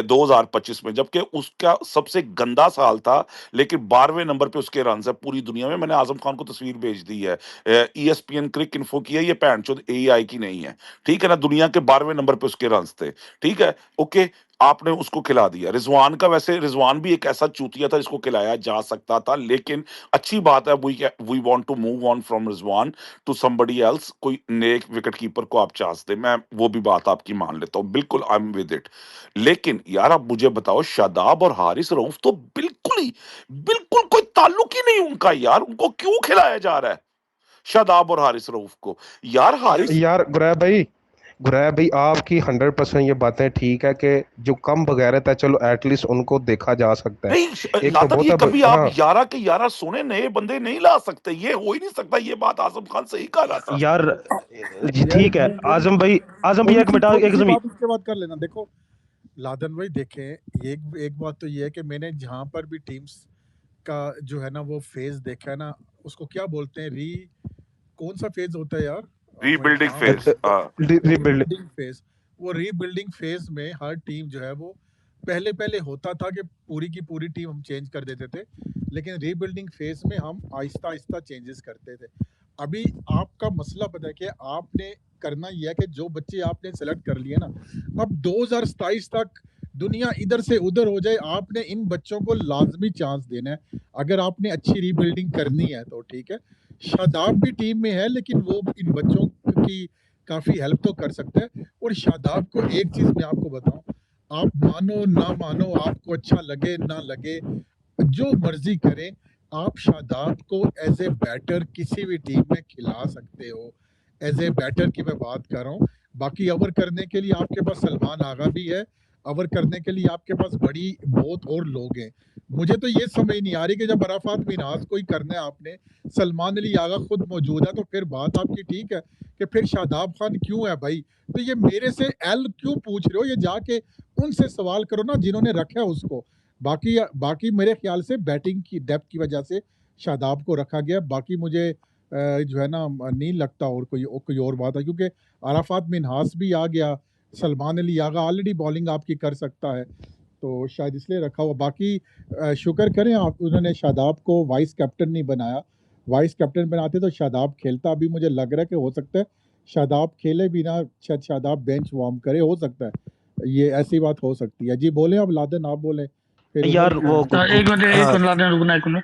2025 में, जबकि उसका सबसे गंदा साल था, लेकिन 12वें नंबर पे उसके रन्स है पूरी दुनिया में। मैंने आजम खान को तस्वीर भेज दी है, ईएसपीएन क्रिक इन्फो की है, ये पैंचोद एआई की नहीं है। ठीक है ना, दुनिया के 12वें नंबर पे उसके रन्स थे। ठीक है, ओके, आपने उसको खिला दिया। रिजवान का, वैसे रिजवान भी एक ऐसा चूतिया था जिसको खिलाया जा सकता था, लेकिन अच्छी बात है, we want to move on from Rizwan to somebody else, कोई नेक विकेट कीपर को आप चांस दे, मैं वो भी बात आपकी मान लेता हूँ, बिल्कुल आई एम विद इट। लेकिन यार आप मुझे बताओ, शादाब और हारिस रऊफ तो बिल्कुल कोई ताल्लुक ही नहीं उनका यार, उनको क्यों खिलाया जा रहा है शादाब और हारिस रऊफ को? यार हारिस, यार गुरैब भाई आपकी 100% ये बातें ठीक है कि जो कम बगैरत है चलो एटलीस्ट उनको देखा जा सकता है। नहीं एक तो लादन, ये बहुत कभी आप हाँ 11 के 11 सोने नए बंदे नहीं ला सकते, ये हो ही नहीं सकता। ये बात आजम खान सही कह रहा था। यार जी यार ठीक है आजम भैया थोड़ी एक सी मिनट छोटी एक सी जमीन बात उसके बाद कर लेना। देखो लादन भाई, देखें, एक एक बात तो ये है कि मैंने जहां पर भी टीम्स का जो है ना वो फेज देखा है ना, उसको क्या बोलते हैं, कौन सा फेज होता है यार, रीबिल्डिंग नाम फेज। Rebuild rebuilding phase. वो रीबिल्डिंग फेज में हर टीम जो है वो पहले पहले होता था कि पूरी की पूरी टीम हम चेंज कर देते थे, लेकिन रीबिल्डिंग फेज में हम आहिस्ता आहिस्ता चेंजेस करते थे। अभी आपका मसला पता है कि आपने करना यह है कि जो बच्चे आपने सेलेक्ट कर लिए ना, अब 2027 तक दुनिया इधर से उधर हो जाए, आपने इन बच्चों को लाजमी चांस देना है। अगर आपने अच्छी रीबिल्डिंग करनी है तो ठीक है, शादाब भी टीम में है, लेकिन वो इन बच्चों की काफी हेल्प तो कर सकता है। और शादाब को एक चीज मैं आपको बताऊं, आप मानो ना मानो, आपको अच्छा लगे ना लगे, जो मर्जी करें, आप शादाब को एज ए बैटर किसी भी टीम में खिला सकते हो। एज ए बैटर की मैं बात कर रहा हूँ। बाकी ओवर करने के लिए आपके पास सलमान आगा भी है, ओवर करने के लिए आपके पास बड़ी बहुत और लोग हैं। मुझे तो ये समझ नहीं आ रही कि जब अराफात मिनहास को ही करना है आपने, सलमान अली आगा खुद मौजूद है, तो फिर बात आपकी ठीक है कि फिर शादाब खान क्यों है भाई? तो ये मेरे से एल क्यों पूछ रहे हो? ये जाके उनसे सवाल करो ना जिन्होंने रखा है उसको। बाकी बाकी मेरे ख्याल से बैटिंग की डेप्थ की वजह से शादाब को रखा गया। बाकी मुझे जो है ना नहीं लगता और कोई और बात है, क्योंकि अराफात मिनहास भी आ गया, सलमान अली आगा ऑलरेडी बॉलिंग आपकी कर सकता है, तो शायद इसलिए रखा हुआ। बाकी शुक्र करें आप, उन्होंने शादाब को वाइस कैप्टन नहीं बनाया। वाइस कैप्टन बनाते तो शादाब खेलता। अभी मुझे लग रहा है कि हो सकता है शादाब खेले भी ना, शायद शादाब बेंच वार्म करे, हो सकता है, ये ऐसी बात हो सकती है। जी बोले अब लादेन, आप बोले फिर उमर यार की वो एक मिनट हाँ लादेन, रुकना एक मिनट।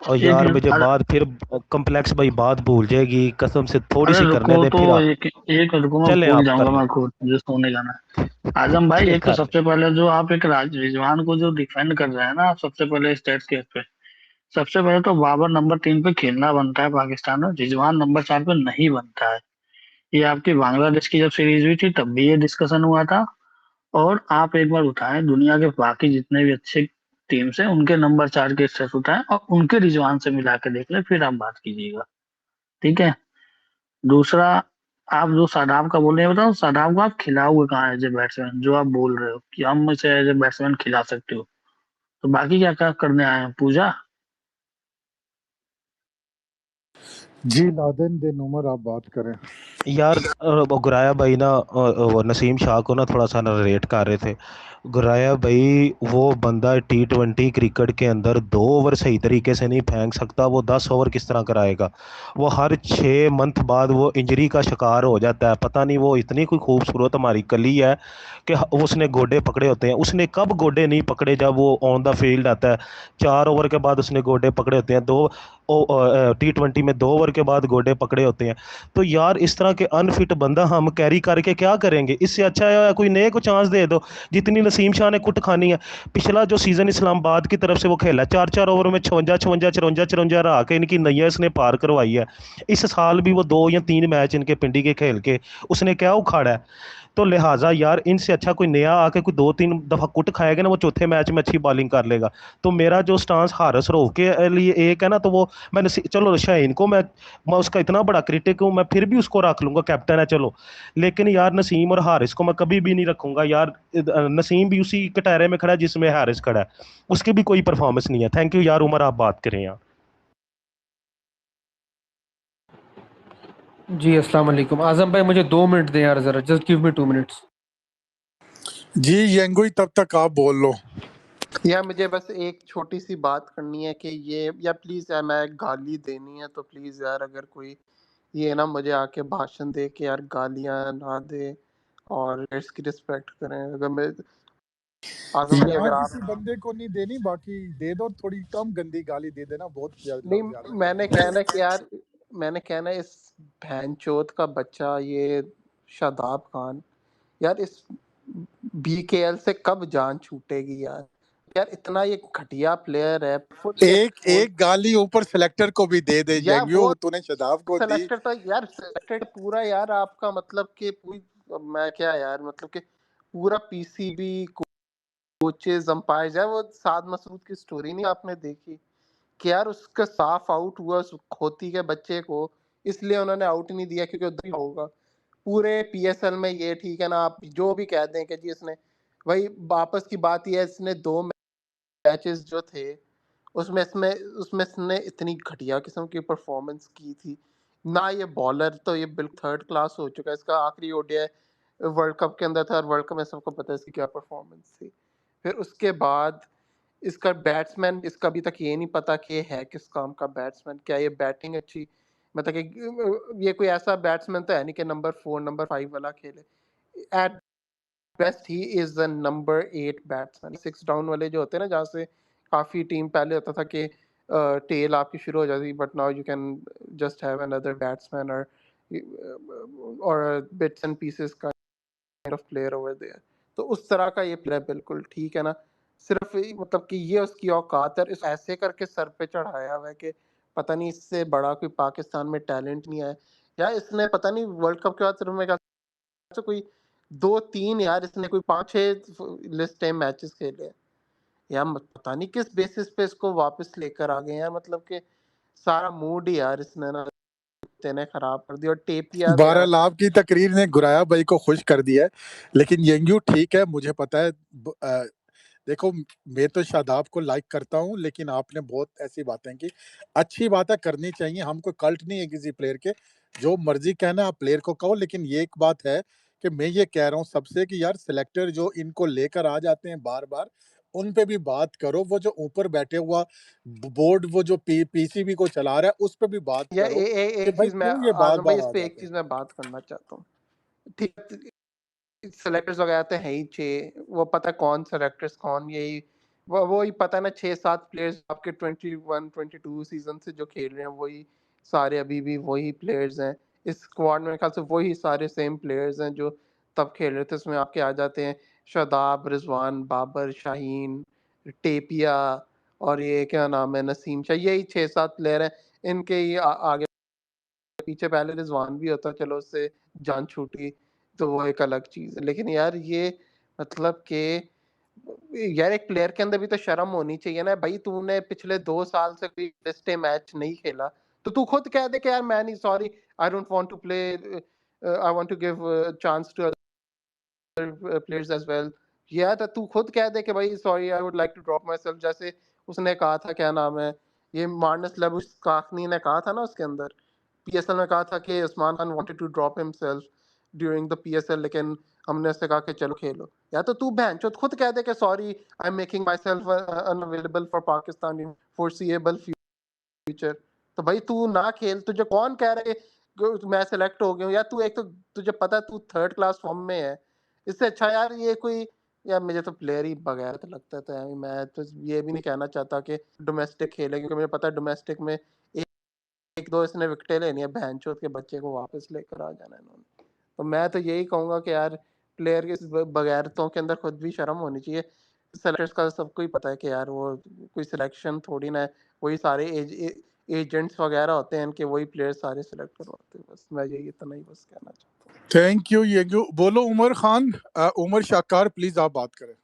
और एक यार मिनट, मुझे अरे बात फिर कम्प्लेक्स भाई बात भूल जाएगी कसम से, थोड़ी अरे सी करने रुको दे तो, फिर आप एक एक रुको, मैं चले भूल आप कर जाऊंगा, ले मैं खुद मुझे सोने जाना है। आजम भाई, एक तो कर ले सबसे पहले जो आप एक रिजवान को जो डिफेंड कर रहे हैं ना, आप सबसे पहले स्टेट्स के पे, सबसे पहले तो बाबर नंबर 3 पे खेलना बनता है पाकिस्तान में, रिजवान नंबर 4 पे नहीं बनता है। ये आपकी बांग्लादेश की जब सीरीज हुई थी तब भी ये डिस्कशन हुआ था। और आप एक बार उठाएं दुनिया के बाकी जितने भी अच्छे टीम्स हैं, उनके नंबर 4 के स्टेट्स उठाएं और उनके रिजवान से मिला के देख ले, फिर आप बात कीजिएगा। ठीक है। दूसरा, आप जो शादाब का बोल रहे हैं, बताओ शादाब को आप खिलाओगे कहाँ एज ए बैट्समैन? जो आप बोल रहे हो कि हम इसे एज ए बैट्समैन खिला सकते हो, तो बाकी क्या क्या करने आए हैं, पूजा? जी लादेन दिन उमर आप बात करें। यार गुराया भाई ना वो नसीम शाह को ना थोड़ा सा नरेट कर रहे थे। गुराया भाई वो बंदा T20 क्रिकेट के अंदर 2 ओवर सही तरीके से नहीं फेंक सकता, वो 10 ओवर किस तरह कराएगा? वो हर 6 मंथ बाद वो इंजरी का शिकार हो जाता है। पता नहीं वो इतनी कोई खूबसूरत हमारी कली है कि उसने गोडे पकड़े होते हैं। उसने कब गोडे नहीं पकड़े? जब वो ऑन द फील्ड आता है 4 ओवर के बाद उसने गोडे पकड़े होते हैं। T20 में 2 ओवर के बाद गोडे पकड़े होते हैं। तो यार इस तरह के अनफिट बंदा हम कैरी करके क्या करेंगे? इससे अच्छा है कोई नए को चांस दे दो, जितनी नसीम शाह ने कुट खानी है। पिछला जो सीजन इस्लामाबाद की तरफ से वो खेला 4-4 ओवर में 56-54 रहा के इनकी नैया इसने पार करवाई है। इस साल भी वो 2 या 3 मैच इनके पिंडी के खेल के उसने क्या उखाड़ा है? तो लिहाजा यार इनसे अच्छा कोई नया आके कोई 2-3 दफ़ा कुट खाएगा ना, वो चौथे मैच में अच्छी बॉलिंग कर लेगा। तो मेरा जो स्टांस हारिस रऊफ के लिए एक है ना, तो वो मैं चलो शाहीन को मैं उसका इतना बड़ा क्रिटिक हूँ, मैं फिर भी उसको रख लूँगा, कैप्टन है चलो। लेकिन यार नसीम और हारिस को मैं कभी भी नहीं रखूँगा यार। नसीम भी उसी कटहरे में खड़ा है जिसमें हारिस खड़ा है, उसकी भी कोई परफॉर्मेंस नहीं है। थैंक यू यार उमर, आप बात करें यार। जी अस्सलाम वालेकुम। आजम भाई मुझे 2 मिनट दें यार, जरा जस्ट गिव मी 2 मिनट्स। जी यंगुई तब तक आप बोल लो। या मुझे बस एक छोटी सी बात करनी है कि ये या प्लीज़ यार, मैं गाली देनी है तो प्लीज़ यार अगर कोई ये ना मुझे आके भाषण दे के यार गालियां ना दे और इसकी रिस्पेक्ट करें। अगर मैं आजम भाई यहाँ अगर आप किसी बंदे को नहीं देनी, बाकी दे दो थोड़ी कम गंदी गाली दे देना, बहुत नहीं, ज्यादा मैंने कहना कि यार मैंने कहना इस भैंचोद का बच्चा ये शादाब खान, यार इस BKL से कब जान छूटेगी यार? यार इतना ये घटिया प्लेयर है, फुल एक गाली ऊपर सेलेक्टर को भी दे दे या यंगू, वो तूने शदाब को दी। सेलेक्टर तो यार सेलेक्टेड पूरा यार आपका मतलब कि पूरी, मैं क्या यार मतलब कि पूरा PCB कोचेज अंपायर यार, वो साद मसूद की स्टोरी नहीं आपने देखी कि यार उसका साफ आउट हुआ उस खोती के बच्चे को, इसलिए उन्होंने आउट नहीं दिया क्योंकि उधर ही होगा। पूरे PSL में ये ठीक है ना, आप जो भी कह दें कि जी इसने, वही वापस की बात ये है, इसने 2 मैचेस जो थे उसमें इसने इतनी घटिया किस्म की परफॉर्मेंस की थी ना। ये बॉलर तो ये बिल्कुल थर्ड क्लास हो चुका है। इसका आखिरी ODI वर्ल्ड कप के अंदर था और वर्ल्ड कप में सबको पता है इसकी क्या परफॉर्मेंस थी। फिर उसके बाद इसका बैट्समैन, इसका अभी तक ये नहीं पता कि ये है किस काम का बैट्समैन। क्या ये बैटिंग अच्छी, मतलब कि ये कोई ऐसा बैट्समैन तो है नहीं कि नंबर 4 नंबर 5 वाला खेले। At best he is the number 8 batsman. 6 down वाले जो होते हैं ना, जहाँ से काफ़ी टीम पहले होता था कि टेल आपकी शुरू हो जाती, but now you can just have another batsman और बिट्स एंड पीसेस का ऑफ प्लेयर ओवर देयर। तो उस तरह का ये प्लेयर बिल्कुल ठीक है ना। सिर्फ मतलब कि ये उसकी औकात है, इस ऐसे करके सर पे चढ़ाया हुआ है कि पता नहीं इससे बड़ा कोई पाकिस्तान में टैलेंट नहीं है। या इसने पता नहीं वर्ल्ड कप के बाद सिर्फ मैं तो कोई 2-3 यार इसने कोई 5-6 लिस्ट टाइम मैचेस खेले यार, पता नहीं किस बेसिस पे इसको वापस लेकर आ गए यार। मतलब कि सारा मूड ही यार इसने ना तेने खराब कर दिया। और टेपिया तो यार बहरहाल आपकी तकरीर ने गुराया भाई को खुश कर दिया है, लेकिन यंगू ठीक है, मुझे पता है। देखो मैं तो शादाब को लाइक करता हूँ, लेकिन आपने बहुत ऐसी बातें की, अच्छी बातें करनी चाहिए। हम कोई कल्ट नहीं है किसी प्लेयर के, जो मर्जी कहना आप प्लेयर को कहो। लेकिन ये एक बात है कि मैं ये कह रहा हूँ सबसे कि यार सिलेक्टर जो इनको लेकर आ जाते हैं बार बार, उन पे भी बात करो। वो जो ऊपर बैठे हुआ बोर्ड, वो जो PCB को चला रहा है, उस पे भी बात या करो कि एक भाई चीज मैं क्यों ये बार आजम भाई बार इस आ पे एक जाते हैं। चीज मैं बात करना चाहता हूँ। ठीक, सेलेक्टर्स वगैरह तो है ही 6, वो पता है कौन सेलेक्टर्स कौन, यही वो ही पता है ना। 6-7 प्लेयर्स आपके 21-22 सीजन से जो खेल रहे हैं वही सारे अभी भी वही प्लेयर्स हैं इस स्क्वाड में। मेरे ख्याल से वही सारे सेम प्लेयर्स हैं जो तब खेल रहे थे। उसमें आपके आ जाते हैं शादाब, रिजवान, बाबर, शाहीन, टेपिया और ये क्या नाम है नसीम शाह। यही 6-7 प्लेयर हैं। इनके ही आगे पीछे पहले रिजवान भी होता, चलो उससे जान छूटी तो वो एक अलग चीज है। लेकिन यार ये मतलब कि यार एक प्लेयर के अंदर भी तो शर्म होनी चाहिए ना भाई। तूने पिछले 2 साल से कोई टेस्ट मैच नहीं खेला तो तू खुद कह दे कि यार मैं नहीं, sorry I don't want to play, I want to give chance to other players as well. या तो तू खुद कह दे कि भाई sorry I would like to drop myself, जैसे उसने कहा था, क्या नाम है, ये मार्नस काकनी ने कहा था ना उसके अंदर, पीएसएल में कहा था कि Usman Khan wanted to drop himself during the PSL, लेकिन हमने उससे कहा कि चलो खेलो। या तो तू बहन चो खुद कह दे कि sorry I am making my self unavailable for Pakistan in foreseeable future. तो भाई तू ना खेल, तुझे कौन कह रहा है कि मैं सेलेक्ट हो गया हूँ? या तू एक तो तुझे पता तू थर्ड क्लास फॉर्म में है, इससे अच्छा यार ये कोई, यार मुझे तो प्लेयर ही बगैर तो लगता था यार, मैं तो ये भी नहीं कहना चाहता कि डोमेस्टिक खेले, क्योंकि मुझे पता है डोमेस्टिक में एक दो इसने विकेटें लेनी है, बहनचोद के बच्चे को वापस लेकर आ जाना इन्होंने। तो मैं तो यही कहूंगा कि यार प्लेयर के बगैरतों के अंदर खुद भी शर्म होनी चाहिए। सेलेक्टर्स का सबको ही पता है कि यार वो कोई सिलेक्शन थोड़ी ना है, वही सारे एजेंट्स वगैरह होते हैं इनके, वही प्लेयर सारे सेलेक्ट करवाते हैं। बस मैं यही इतना ही बस कहना चाहता हूँ। Thank you. ये जो बोलो उमर खान, उमर शाकार, प्लीज आप बात करें।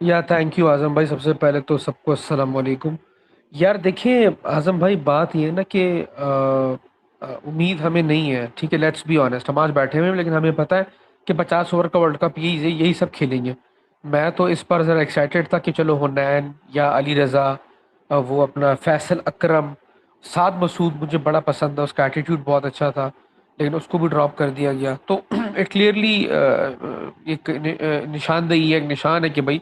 या थैंक यू आजम भाई, सबसे पहले तो सबको अस्सलाम वालेकुम। यार देखिए आजम भाई, बात ये है ना कि उम्मीद हमें नहीं है, ठीक है, लेट्स बी ऑनेस्ट, हम आज बैठे हुए हैं लेकिन हमें पता है कि 50 ओवर का वर्ल्ड कप यही यही सब खेलेंगे। मैं तो इस पर ज़रा एक्साइटेड था कि चलो हुनैन या अली रज़ा, वो अपना फैसल अकरम, साद मसूद मुझे बड़ा पसंद है, उसका एटीट्यूड बहुत अच्छा था, लेकिन उसको भी ड्रॉप कर दिया गया। तो इट क्लियरली एक निशानदेही है, एक निशान है कि भाई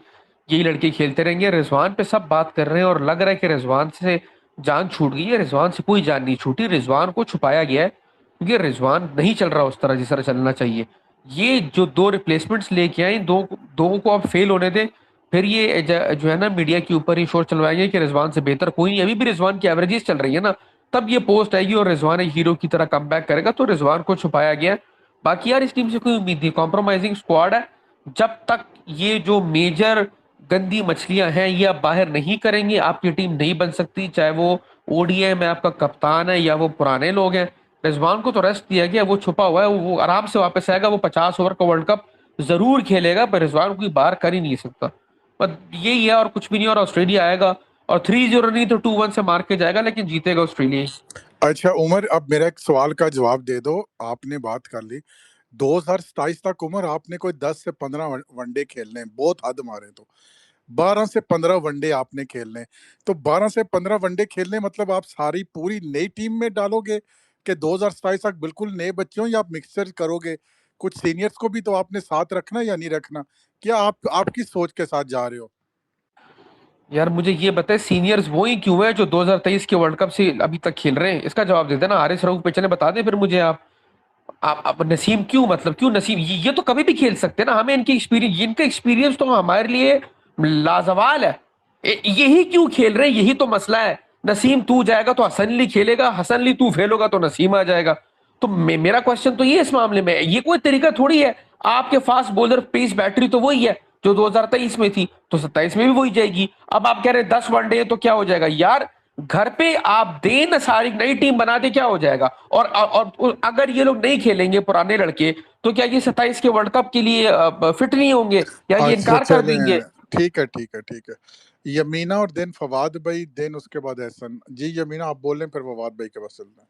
यही लड़के खेलते रहेंगे। रिजवान पे सब बात कर रहे हैं और लग रहा है कि रिजवान से जान छूट गई है। रिजवान से कोई जान नहीं छूटी, रिजवान को छुपाया गया है क्योंकि रिजवान नहीं चल रहा उस तरह जिस तरह चलना चाहिए। ये जो दो रिप्लेसमेंट्स लेके आए, दो को आप फेल होने दें, फिर ये जो है ना मीडिया के ऊपर ही शोर चलवाएंगे कि रिजवान से बेहतर कोई नहीं। अभी भी रिजवान की एवरेजेस चल रही है ना, तब ये पोस्ट आएगी और रिजवान एक हीरो की तरह कमबैक करेगा, तो रिजवान को छुपाया गया है। बाकी यार इस टीम से कोई उम्मीद नहीं, कॉम्प्रोमाइजिंग स्क्वाड है। जब तक ये जो मेजर गंदी मछलियां हैं ये आप बाहर नहीं करेंगे, आपकी टीम नहीं बन सकती, चाहे वो ओडीआई में आपका कप्तान है या वो पुराने लोग हैं। रिजवान को तो रेस्ट दिया गया, वो छुपा हुआ है, वो आराम से वापस आएगा, वो 50 ओवर का वर्ल्ड कप जरूर खेलेगा, पर रिजवान कोई बाहर कर ही नहीं सकता। बस यही है और कुछ भी नहीं। और ऑस्ट्रेलिया आएगा और 3-0 नहीं तो 2-1 से मार के जाएगा, लेकिन जीतेगा ऑस्ट्रेलिया ही। अच्छा उमर, अब मेरा एक सवाल का जवाब दे दो। आपने बात कर ली 2027 तक, उमर आपने कोई 10 से 15 वनडे खेलने, बहुत हद मारे तो 12 से 15 वनडे आपने खेलने। तो 12 से 15 वनडे खेलने मतलब आप सारी पूरी नई टीम में डालोगे कि 2027 तक बिल्कुल नए बच्चे हो, या आप मिक्सचर करोगे? कुछ सीनियर्स को भी तो आपने साथ रखना या नहीं रखना? क्या आप किस सोच के साथ जा रहे हो? यार मुझे ये बताए, सीनियर्स वो ही क्यों है जो 2023 के वर्ल्ड कप से अभी तक खेल रहे हैं? इसका जवाब दे देना। हारिस रऊफ पे चले, बता दे फिर मुझे आप नसीम क्यों, मतलब क्यों नसीम? ये तो कभी भी खेल सकते हैं ना, हमें इनका एक्सपीरियंस तो हमारे लिए लाजवाल है। यही क्यों खेल रहे हैं, यही तो मसला है। नसीम तू जाएगा तो हसन अली खेलेगा, हसन अली तू फेल होगा तो नसीम आ जाएगा। तो मेरा क्वेश्चन तो ये इस मामले में, ये कोई तरीका थोड़ी है। आपके फास्ट बॉलर पेस बैटरी तो वही है जो 2023 में थी, तो 27 में भी वही जाएगी। अब आप कह रहे हैं 10 वनडे तो क्या हो जाएगा यार? घर पे आप दें ना, सारी नई टीम बना दे, क्या हो जाएगा? और अगर ये लोग नहीं खेलेंगे पुराने लड़के, तो क्या ये 27 के वर्ल्ड कप के लिए फिट नहीं होंगे या ये अच्छा इनकार कर चलें, देंगे? ठीक है ठीक है ठीक है। यमीना और देन फवाद भाई, देन उसके बाद एहसन जी। यमीना आप बोल रहे हैं, फिर फवाद भाई के पास चलना है।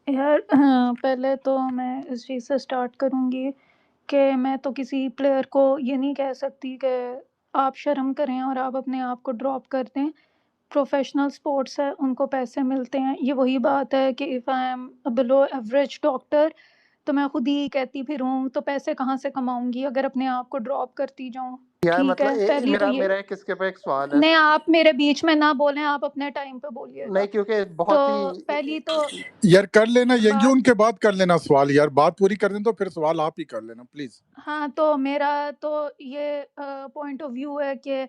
यार पहले तो मैं इस चीज़ से स्टार्ट करूँगी कि मैं तो किसी प्लेयर को ये नहीं कह सकती कि आप शर्म करें और आप अपने आप को ड्रॉप कर दें। प्रोफेशनल स्पोर्ट्स है, उनको पैसे मिलते हैं। ये वही बात है कि if I am a below average doctor, तो मैं खुद ही कहती फिरूँ तो पैसे कहाँ से कमाऊँगी अगर अपने आप को ड्रॉप करती जाऊँ। यार ठीक मतलब है, पहली तो मेरा ये। मेरा एक इसके पे एक सवाल है। नहीं, आप मेरे बीच में ना बोलें, आप अपने टाइम पे बोलिएगा। नहीं, क्योंकि तो बहुत ही पहली तो यार कर लेना यंगी, बात, उनके बाद कर लेना सवाल। यार बात पूरी कर दें तो फिर सवाल आप ही कर लेना प्लीज। हाँ, तो मेरा तो ये पॉइंट ऑफ व्यू है कि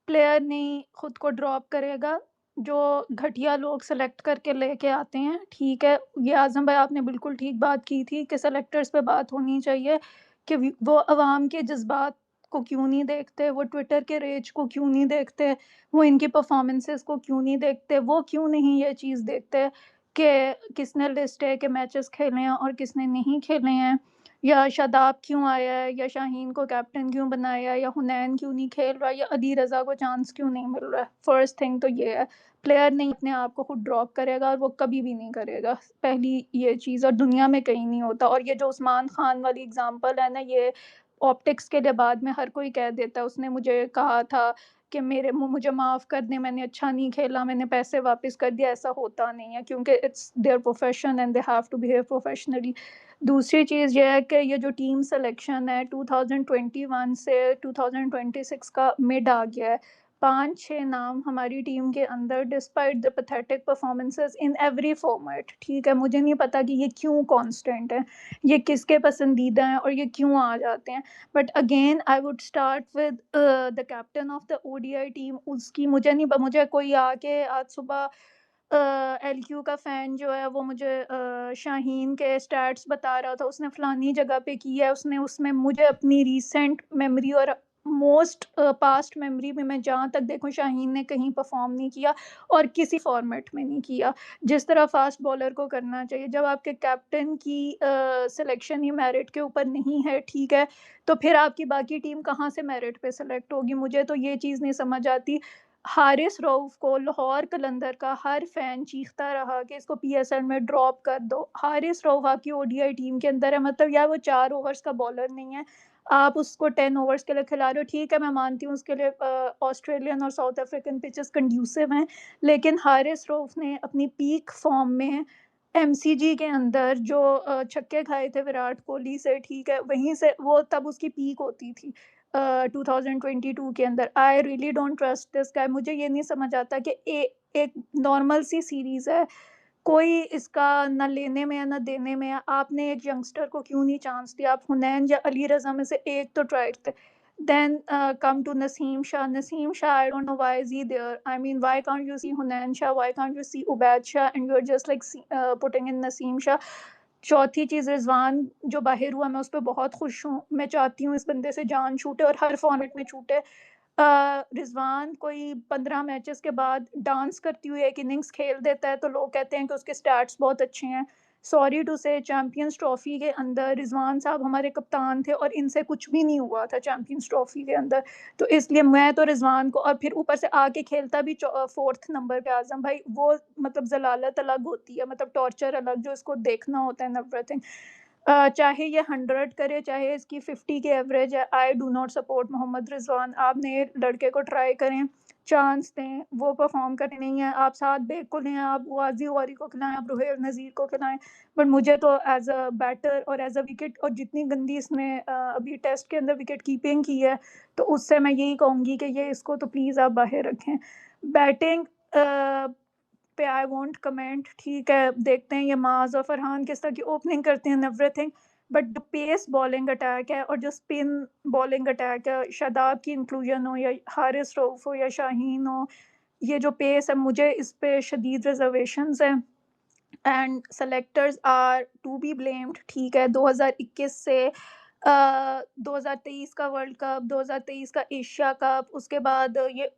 प्लेयर नहीं खुद को ड्रॉप करेगा, जो घटिया लोग सेलेक्ट करके लेके आते हैं। ठीक है, ये आज़म भाई आपने बिल्कुल ठीक बात की थी कि सेलेक्टर्स पे बात होनी चाहिए कि वो अवाम के जज्बात को क्यों नहीं देखते, वो ट्विटर के रेज को क्यों नहीं देखते, वो इनकी परफॉर्मेंसेस को क्यों नहीं देखते, वो क्यों नहीं ये चीज़ देखते कि किसने लिस्ट है कि मैचेस खेले हैं और किसने नहीं खेले हैं, या शादाब क्यों आया है, या शाहीन को कैप्टन क्यों बनाया, या हुनैन क्यों नहीं खेल रहा, या अली रज़ा को चांस क्यों नहीं मिल रहा है। फर्स्ट थिंग तो ये है, प्लेयर नहीं अपने आप को खुद ड्रॉप करेगा और वो कभी भी नहीं करेगा, पहली ये चीज़, और दुनिया में कहीं नहीं होता। और ये जो उस्मान खान वाली एग्जांपल है ना, ये ऑप्टिक्स के लिए बाद में हर कोई कह देता है उसने मुझे कहा था कि मुझे माफ़ कर दें, मैंने अच्छा नहीं खेला, मैंने पैसे वापस कर दिया। ऐसा होता नहीं है, क्योंकि it's their profession and they have to behave professionally. दूसरी चीज़ ये है कि ये जो टीम सिलेक्शन है 2021 से 2026 का मिड आ गया है, 5-6 नाम हमारी टीम के अंदर despite the pathetic performances in every format, ठीक है, मुझे नहीं पता कि ये क्यों कांस्टेंट है, ये किसके पसंदीदा हैं और ये क्यों आ जाते हैं। But again I would start with the captain of the ODI team. उसकी मुझे कोई आके आज सुबह एलक्यू का फ़ैन जो है वो मुझे शाहीन के स्टैट्स बता रहा था, उसने फ़लानी जगह पे किया है, उसमें मुझे अपनी रीसेंट मेमोरी और मोस्ट पास्ट मेमोरी में मैं जहाँ तक देखूँ शाहीन ने कहीं परफॉर्म नहीं किया और किसी फॉर्मेट में नहीं किया जिस तरह फास्ट बॉलर को करना चाहिए। जब आपके कैप्टन की सिलेक्शन ही मेरिट के ऊपर नहीं है, ठीक है, तो फिर आपकी बाकी टीम कहाँ से मेरिट पे सेलेक्ट होगी? मुझे तो ये चीज़ नहीं समझ आती। हारिस रऊफ को लाहौर कलंदर का हर फैन चीखता रहा कि इसको पीएसएल में ड्रॉप कर दो। हारिस रऊफ आपकी ओडीआई टीम के अंदर है, मतलब यार वो 4 ओवर्स का बॉलर नहीं है, आप उसको 10 ओवर्स के लिए खिला रहे हो। ठीक है, मैं मानती हूँ उसके लिए ऑस्ट्रेलियन और साउथ अफ्रीकन पिचेस कंड्यूसिव हैं, लेकिन हारिस रऊफ ने अपनी पीक फॉर्म में एमसीजी के अंदर जो छक्के खाए थे विराट कोहली से, ठीक है, वहीं से वो तब उसकी पीक होती थी 2022 के अंदर। I really don't trust this guy. मुझे ये नहीं समझ आता कि एक नॉर्मल सी सीरीज है, कोई इसका न लेने में है न देने में है। आपने एक यंगस्टर को क्यों नहीं चांस दिया? आप हुनैन या अली रजा में से एक तो ट्राई थे। Then come to Naseem Shah. Naseem Shah, I don't know why is he there. I mean, why can't you see Hunain Shah? Why can't you see Ubaid Shah? And you're just like putting in Naseem Shah. चौथी चीज़, रिजवान जो बाहर हुआ, मैं उस पर बहुत खुश हूँ। मैं चाहती हूँ इस बंदे से जान छूटे और हर फॉर्मेट में छूटे। रिजवान कोई 15 मैचेस के बाद डांस करती हुई एक इनिंग्स खेल देता है तो लोग कहते हैं कि उसके स्टैट्स बहुत अच्छे हैं। सॉरी टू से चैंपियंस ट्रॉफी के अंदर रिजवान साहब हमारे कप्तान थे और इनसे कुछ भी नहीं हुआ था चैंपियंस ट्रॉफी के अंदर। तो इसलिए मैं तो रिजवान को, और फिर ऊपर से आके खेलता भी 4th नंबर पे आजम भाई, वो मतलब जलालत अलग होती है, मतलब टॉर्चर अलग जो इसको देखना होता है, एवरीथिंग। चाहे ये 100 करे, चाहे इसकी 50 की एवरेज है, I do not support Mohammad Rizwan. आप नए लड़के को ट्राई करें, चांस दें, वो परफॉर्म करे नहीं है, आप साथ बेग को लें, आप वाजी गौरी को खिलाएं, आप रुहेल नज़ीर को खिलाएं। बट मुझे तो एज अ बैटर और एज अ विकेट, और जितनी गंदी इसने अभी टेस्ट के अंदर विकेट कीपिंग की है, तो उससे मैं यही कहूँगी कि ये इसको तो प्लीज़ आप बाहर रखें। बैटिंग पे आई वोंट कमेंट, ठीक है, देखते हैं ये माज और फरहान किस तरह की ओपनिंग करते हैं, एवरीथिंग। बट जो पेस बॉलिंग अटैक है और जो स्पिन बॉलिंग अटैक है, शादाब की इंक्लूजन हो या हारिस रऊफ हो या शाहीन हो, ये जो पेस है, मुझे इस पे शदीद रिजर्वेशंस हैं। And selectors are to be blamed, ठीक है। 2021 से 2023 का वर्ल्ड कप, 2023 का एशिया कप, उसके बाद ये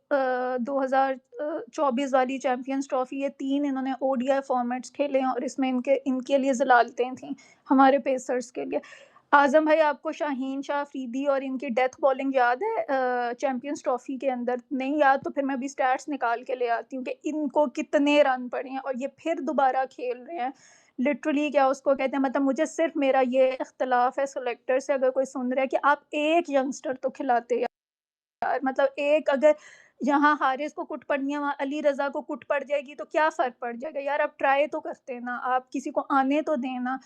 2024 वाली चैंपियंस ट्रॉफी, ये 3 इन्होंने ओडीआई फॉर्मेट्स खेले हैं और इसमें इनके लिए ज़लालतें थी हमारे पेसर्स के लिए। आजम भाई, आपको शाहीन शाह अफरीदी और इनकी डेथ बॉलिंग याद है चैंपियंस ट्रॉफी के अंदर? नहीं याद तो फिर मैं अभी स्टैट्स निकाल के ले आती हूँ कि इनको कितने रन पड़े हैं और ये फिर दोबारा खेल रहे हैं। लिटरली क्या उसको कहते हैं, मतलब मुझे सिर्फ मेरा ये इख्तलाफ है सेलेक्टर से, अगर कोई सुन रहा है, कि आप एक यंगस्टर तो खिलाते यार, मतलब एक, अगर यहाँ हारिस को कुट पड़नी है वहाँ अली रजा को कुट पड़ जाएगी तो क्या फ़र्क पड़ जाएगा यार? आप ट्राई तो करते ना, आप किसी को आने तो देना।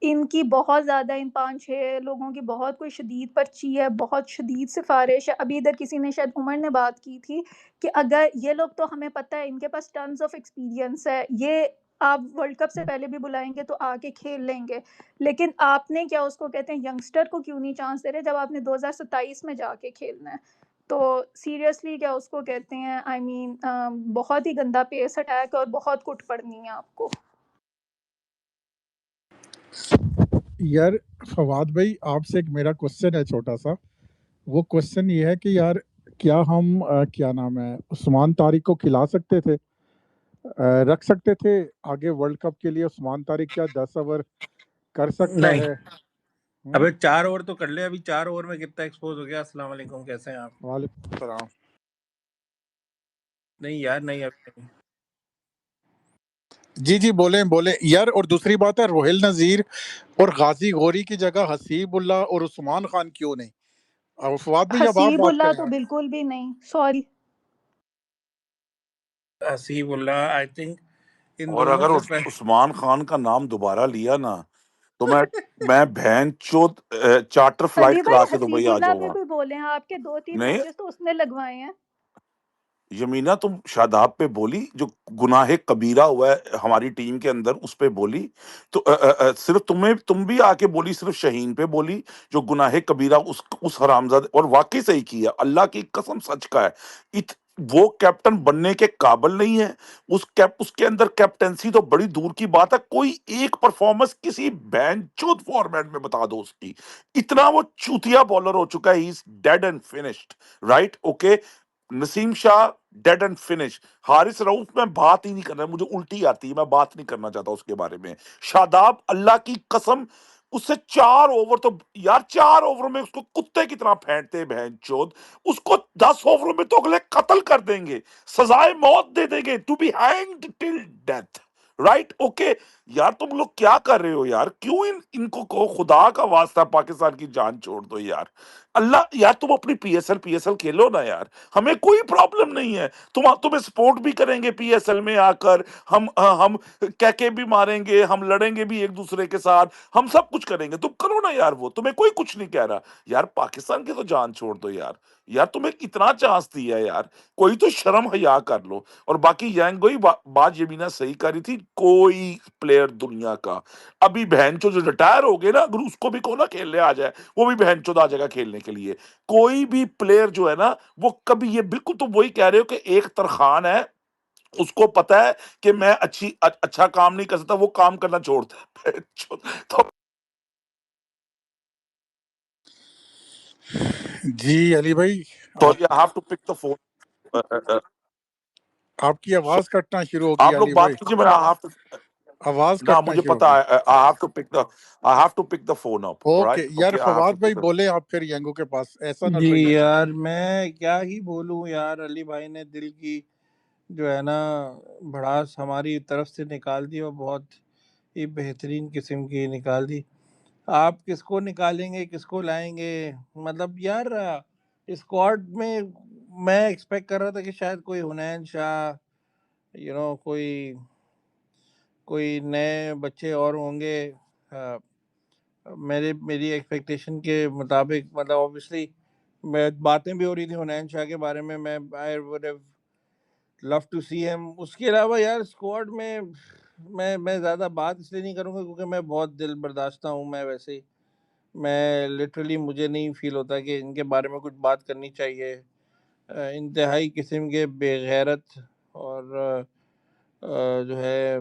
इनकी बहुत ज़्यादा, इन 5-6 लोगों की बहुत कोई शदीद पर्ची है, बहुत शदीद सिफारिश है। अभी इधर किसी ने, शायद उमर ने बात की थी कि अगर ये लोग, तो हमें पता है इनके पास टन्स ऑफ एक्सपीरियंस है, ये आप वर्ल्ड कप से पहले भी बुलाएंगे तो आके खेल लेंगे, लेकिन आपने क्या उसको कहते हैं यंगस्टर को क्यों नहीं चांस दे रहे जब आपने 2027 में जाके खेलना है? तो सीरियसली क्या उसको कहते हैं, आई मीन बहुत ही गंदा पेस अटैक और बहुत कुट पड़नी है आपको। यार फवाद भाई, आपसे एक मेरा क्वेश्चन है छोटा सा। वो क्वेश्चन ये है कि यार क्या हम क्या नाम है, उस्मान तारिक को खिला सकते थे, रख सकते थे आगे वर्ल्ड कप के लिए? उस्मान तारिक क्या 10 ओवर कर सकता नहीं, है? अबे 4 ओवर तो कर ले, अभी 4 ओवर में कितना एक्सपोज हो गया। अस्सलाम वालेकुम, कैसे हैं आप? वालेकुम सलाम। नहीं यार, नहीं अभी नहीं। जी जी, बोले बोले यार। और दूसरी बात है, रोहिल नजीर और गाजी गौरी की जगह हसीबुल्ला और उस्मान खान क्यों नहीं? और फवाद भाई अब आप बात हसीबुल्लाह तो करें। बिल्कुल भी नहीं, sorry. Hasibullah I think in और दोनों अगर से उस्मान खान का नाम दोबारा लिया ना तो मैं बहन चोद चार्टर फ्लाइट अली भाई करा के दुबई आ हसीबुल्लाह पे जाऊंगा। भी बोले हैं, आपके 2-3 नहीं मैचेस तो उसने लगवाए हैं। यमीना, तुम शादाब पे बोली, जो गुनाहे कबीरा हुआ है हमारी टीम के अंदर उस पे बोली, तो सिर्फ तुम भी आके बोली, सिर्फ शहीन पे बोली जो गुनाहे कबीरा उस हरामजादे, और वाकई सही किया, अल्लाह की कसम सच का है। वो कैप्टन बनने के काबिल नहीं है। उसके अंदर कैप्टेंसी तो बड़ी दूर की बात है, कोई एक परफॉर्मेंस किसी बैंचोद फॉर्मेट में बता दो उसकी, इतना वो चूतिया बॉलर हो चुका है, he is dead and finished. Right, okay. Naseem Shah dead and finish. Haris Rauf में बात ही नहीं करना, मुझे उल्टी आती है, मैं बात नहीं करना चाहता उसके बारे में। शादाब, अल्लाह की कसम, उससे 4 ओवर तो यार, 4 ओवर में उसको कुत्ते की तरह फेंटते हैं बहन चोद। उसको 10 ओवर में तो अगले कत्ल कर देंगे, सजाए मौत दे देंगे, to be hanged till death. Right, okay. यार तुम लोग क्या कर रहे हो यार, क्यों इनको को खुदा का वास्ता पाकिस्तान की जान छोड़ दो यार। अल्लाह, यार तुम अपनी पीएसएल खेलो ना यार, हमें कोई प्रॉब्लम नहीं है। तुम्हें सपोर्ट भी करेंगे पीएसएल में आकर, हम कैके भी मारेंगे, हम लड़ेंगे भी एक दूसरे के साथ, हम सब कुछ करेंगे, तुम करो ना यार, वो तुम्हें कोई कुछ नहीं कह रहा। यार पाकिस्तान की तो जान छोड़ दो यार। यार तुम्हें इतना चांस दिया है यार, कोई तो शर्म हया कर लो। और बाकी यांगोई बात ये भी ना सही करी थी, कोई प्लेयर दुनिया का अभी बहनचो जो रिटायर हो गए ना, अगर उसको भी को ना खेलने आ जाए, वो भी बहनचोद आ जाएगा खेलने के लिए। कोई भी प्लेयर जो है ना, वो कभी, ये बिल्कुल तुम वही कह रहे हो कि एक तरखान है, उसको पता है कि मैं अच्छा काम नहीं कर सकता, वो काम करना छोड़ता है बहनचोद। तो जी अली भाई, sorry, I have to pick the phone. आपकी आवाज कटना शुरू हो गई आप लोग अली बात भाई, कीजिए, मैं आई हैव टू आवाज ना, कटना मुझे शुरू हो पता गई। है, I have to pick the phone up. Okay right, यार, okay, I have to Fawad भाई पिक द बोले आप फिर यंगो के पास, ऐसा ना जी ट्रिगर करें। यार मैं क्या ही बोलूं यार, अली भाई ने दिल की जो है ना भड़ास हमारी तरफ से निकाल दी, और बहुत ही बेहतरीन किस्म की निकाल दी। आप किसको निकालेंगे, किसको लाएंगे? मतलब यार स्क्वाड में मैं एक्सपेक्ट कर रहा था कि शायद कोई हुनैन शाह, कोई कोई नए बच्चे और होंगे। अ, मेरी एक्सपेक्टेशन के मुताबिक, मतलब ऑब्वियसली मैं बातें भी हो रही थी हुनैन शाह के बारे में, मैं I would have love to see him. उसके अलावा यार स्क्वाड में मैं ज़्यादा बात इसलिए नहीं करूँगा क्योंकि मैं बहुत दिल बर्दाश्ता हूँ, मैं वैसे ही, मैं लिटरली मुझे नहीं फील होता कि इनके बारे में कुछ बात करनी चाहिए। इंतहाई किस्म के बेगैरत और जो है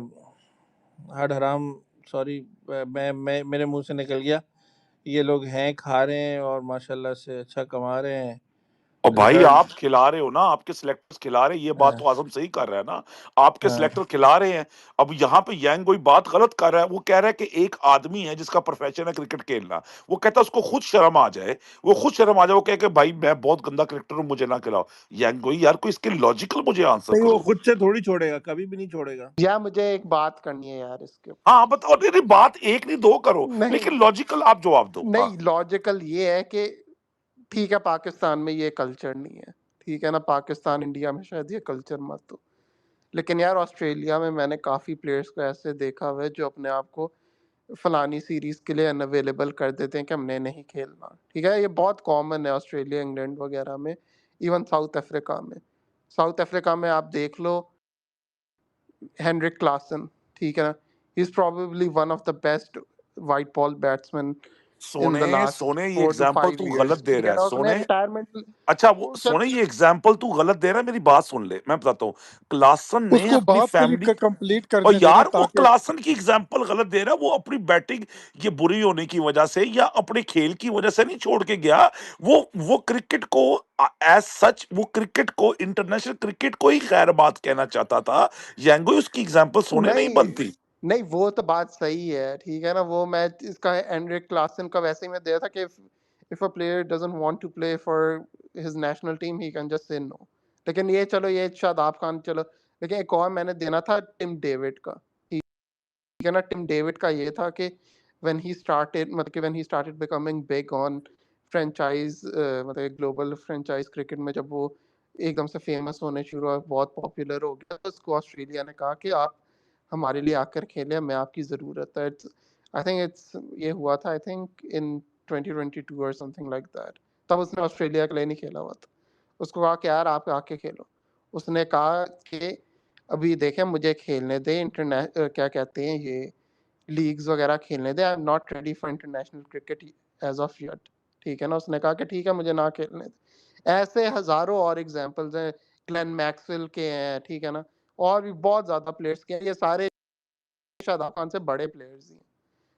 हड हराम, सॉरी, मैं मेरे मुंह से निकल गया, ये लोग हैं, खा रहे हैं और माशाल्लाह से अच्छा कमा रहे हैं। और भाई आप रिजल्ट खिला रहे हो ना, आपके सिलेक्टर्स खिला रहे हैं, ये बात तो आजम सही कर रहा है ना, आपके सिलेक्टर खिला रहे हैं। अब यहाँ पे यांग कोई बात गलत कर रहा है, वो कह रहा है कि एक आदमी है जिसका प्रोफेशन है क्रिकेट खेलना, वो कहता है उसको खुद शर्म आ जाए, वो कहे कि भाई मैं बहुत गंदा क्रिकेटर हूँ, मुझे ना खिलाओ। यांग कोई यार, कोई इसके लॉजिकल मुझे आंसर नहीं, वो करो। खुद से थोड़ी छोड़ेगा, कभी भी नहीं छोड़ेगा। या मुझे एक बात करनी है यार इसके हाँ बताओ, नहीं नहीं, बात एक नहीं दो करो, नहीं लेकिन लॉजिकल आप जवाब दो। हाँ, नहीं, लॉजिकल ये है कि ठीक है, पाकिस्तान में ये कल्चर नहीं है, ठीक है ना, पाकिस्तान इंडिया में शायद ये कल्चर मत हो, लेकिन यार ऑस्ट्रेलिया में मैंने काफ़ी प्लेयर्स को ऐसे देखा हुआ है जो अपने आप को फलानी सीरीज के लिए अनअवेलेबल कर देते हैं कि हमने नहीं खेलना। ठीक है, ये बहुत कॉमन है ऑस्ट्रेलिया, इंग्लैंड वगैरह में, इवन साउथ अफ्रीका में। साउथ अफ्रीका में आप देख लो हेनरिक क्लासन, ठीक है ना, he is probably one of the best white ball batsman in the सोने लास्ट सोने ये 4 to एग्जाम्पल 5 तू गलत years। दे ठीक रहा है है, ना, उसने सोने। रिटायरमेंट अच्छा, वो वो सोने, चल ये एग्जाम्पल तू गलत दे रहा है, मेरी बात सुन ले, मैं बताता हूँ। क्लासन ने उसको अपनी बात फैमिली, कंप्लीट और करने देना यार वो ताकि क्लासन की एग्जाम्पल गलत दे रहा है, वो अपनी बैटिंग ये बुरी होने की वजह से या अपने खेल की वजह से नहीं छोड़ के गया। वो क्रिकेट को एज सच, वो क्रिकेट को, इंटरनेशनल क्रिकेट को ही खैर बात कहना चाहता था। यांगो, उसकी एग्जाम्पल सोने नहीं नहीं बनती। नहीं, वो तो बात सही है, ठीक है ना, वो मैच इसका हेनरिक क्लासन का वैसे ही मैं दिया था कि if a player doesn't want to play for his national team he can just say no. लेकिन ये चलो, ये शादाब खान चलो, लेकिन एक और मैंने देना था टिम डेविड का, ठीक है ना। टिम डेविड का ये था कि व्हेन ही स्टार्टेड, मतलब कि when he started becoming big on franchise मतलब एक ग्लोबल फ्रेंचाइज क्रिकेट में जब वो एकदम से फेमस होने शुरू हुआ, बहुत पॉपुलर हो गया, तो उसको ऑस्ट्रेलिया ने कहा कि आप हमारे लिए आकर खेलें, हमें आपकी ज़रूरत है। आई थिंक ये हुआ था आई थिंक इन 2022 और समथिंग लाइक दैट। तब उसने ऑस्ट्रेलिया के लिए नहीं खेला हुआ था, उसको कहा कि यार आप आके खेलो। उसने कहा कि अभी देखें मुझे खेलने दे, क्या कहते हैं ये लीग्स वगैरह खेलने दे, I am not ready for international cricket as of yet. ठीक है ना, उसने कहा कि ठीक है मुझे ना खेलने दे। ऐसे हजारों और एग्जांपल्स हैं, ग्लेन मैक्सवेल के हैं, ठीक है ना, और भी बहुत ज्यादा प्लेयर्स के हैं। ये सारे शादाब खान से बड़े प्लेयर्स हैं।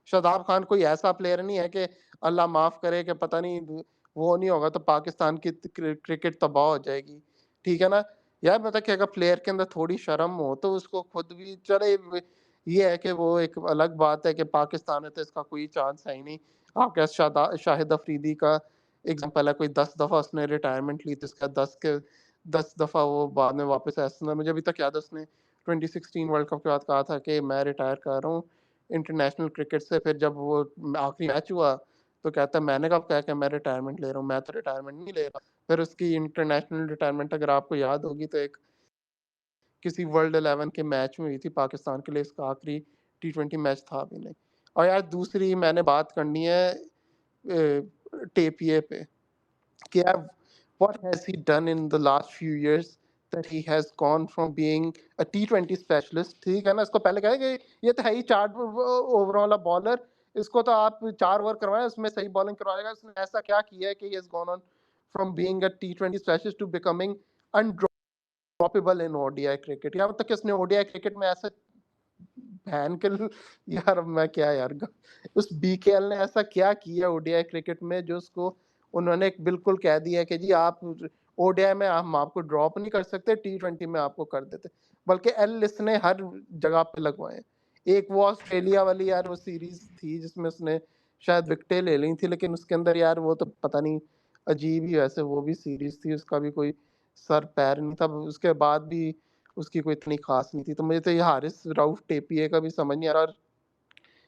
शादाब खान कोई ऐसा प्लेयर नहीं है कि अल्लाह माफ करे कि पता नहीं वो नहीं होगा तो पाकिस्तान की क्रिकेट तबाह हो जाएगी। ठीक है ना यार, मतलब कि अगर प्लेयर के अंदर थोड़ी शर्म हो तो उसको खुद भी चले। ये है कि वो एक अलग बात है कि पाकिस्तान में तो इसका कोई चांस है ही नहीं। आपके शाहिद अफरीदी का एग्जांपल है, कोई 10 दफा उसने रिटायरमेंट ली, तो इसका 10 दफा वो बाद में वापस आया। मुझे अभी तक याद है उसने 2016 वर्ल्ड कप के बाद कहा था कि मैं रिटायर कर रहा हूँ इंटरनेशनल क्रिकेट से। फिर जब वो आखिरी मैच हुआ तो कहता है मैंने कब कहा कि मैं रिटायरमेंट ले रहा हूँ, मैं तो रिटायरमेंट नहीं ले रहा। फिर उसकी इंटरनेशनल रिटायरमेंट अगर आपको याद होगी तो एक किसी वर्ल्ड 11 के मैच में हुई थी पाकिस्तान के लिए, इसका आखिरी T20 मैच था भी नहीं। और यार दूसरी मैंने बात करनी है टेपिए पे कि यार what has he done in the last few years that he has gone from being a T20 specialist। ठीक है ना, इसको पहले कहे कि ये तो है ही 4 ओवर वाला बॉलर, इसको तो आप 4 ओवर करवाएं उसमें सही बॉलिंग करवाएगा। इसने ऐसा क्या किया है कि he has gone on from being a T20 specialist to becoming undroppable in ODI cricket. या मतलब कि उसने ODI क्रिकेट में ऐसा बहन के यार अब मैं क्या यार उस BKL ने ऐसा क्या किया ODI क्रिकेट में जो उसको उन्होंने बिल्कुल कह दिया कि जी आप ODI में हम आपको ड्रॉप नहीं कर सकते, T20 में आपको कर देते। बल्कि एलिस ने हर जगह पे लगवाए। एक वो ऑस्ट्रेलिया वाली यार वो सीरीज थी जिसमें उसने शायद विकेटें ले ली थी, लेकिन उसके अंदर यार वो तो पता नहीं अजीब ही वैसे वो भी सीरीज थी, उसका भी कोई सर पैर नहीं था। उसके बाद भी उसकी कोई इतनी खास नहीं थी। तो मुझे तो ये हारिस राउफ टेपिए का भी समझ नहीं आ रहा। और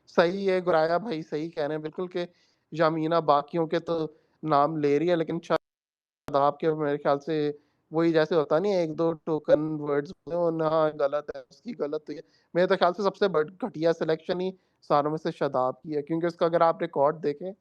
सही है गुराया भाई सही कह रहे हैं बिल्कुल कि यामीना बाकियों के तो नाम ले रही है, लेकिन शादाब के मेरे ख्याल से वही जैसे होता नहीं है, 1-2 टोकन वर्ड्स ना गलत है उसकी, गलत तो ये मेरे तो ख्याल से सबसे घटिया सिलेक्शन ही सारों में से शादाब की है। क्योंकि उसका अगर आप रिकॉर्ड देखें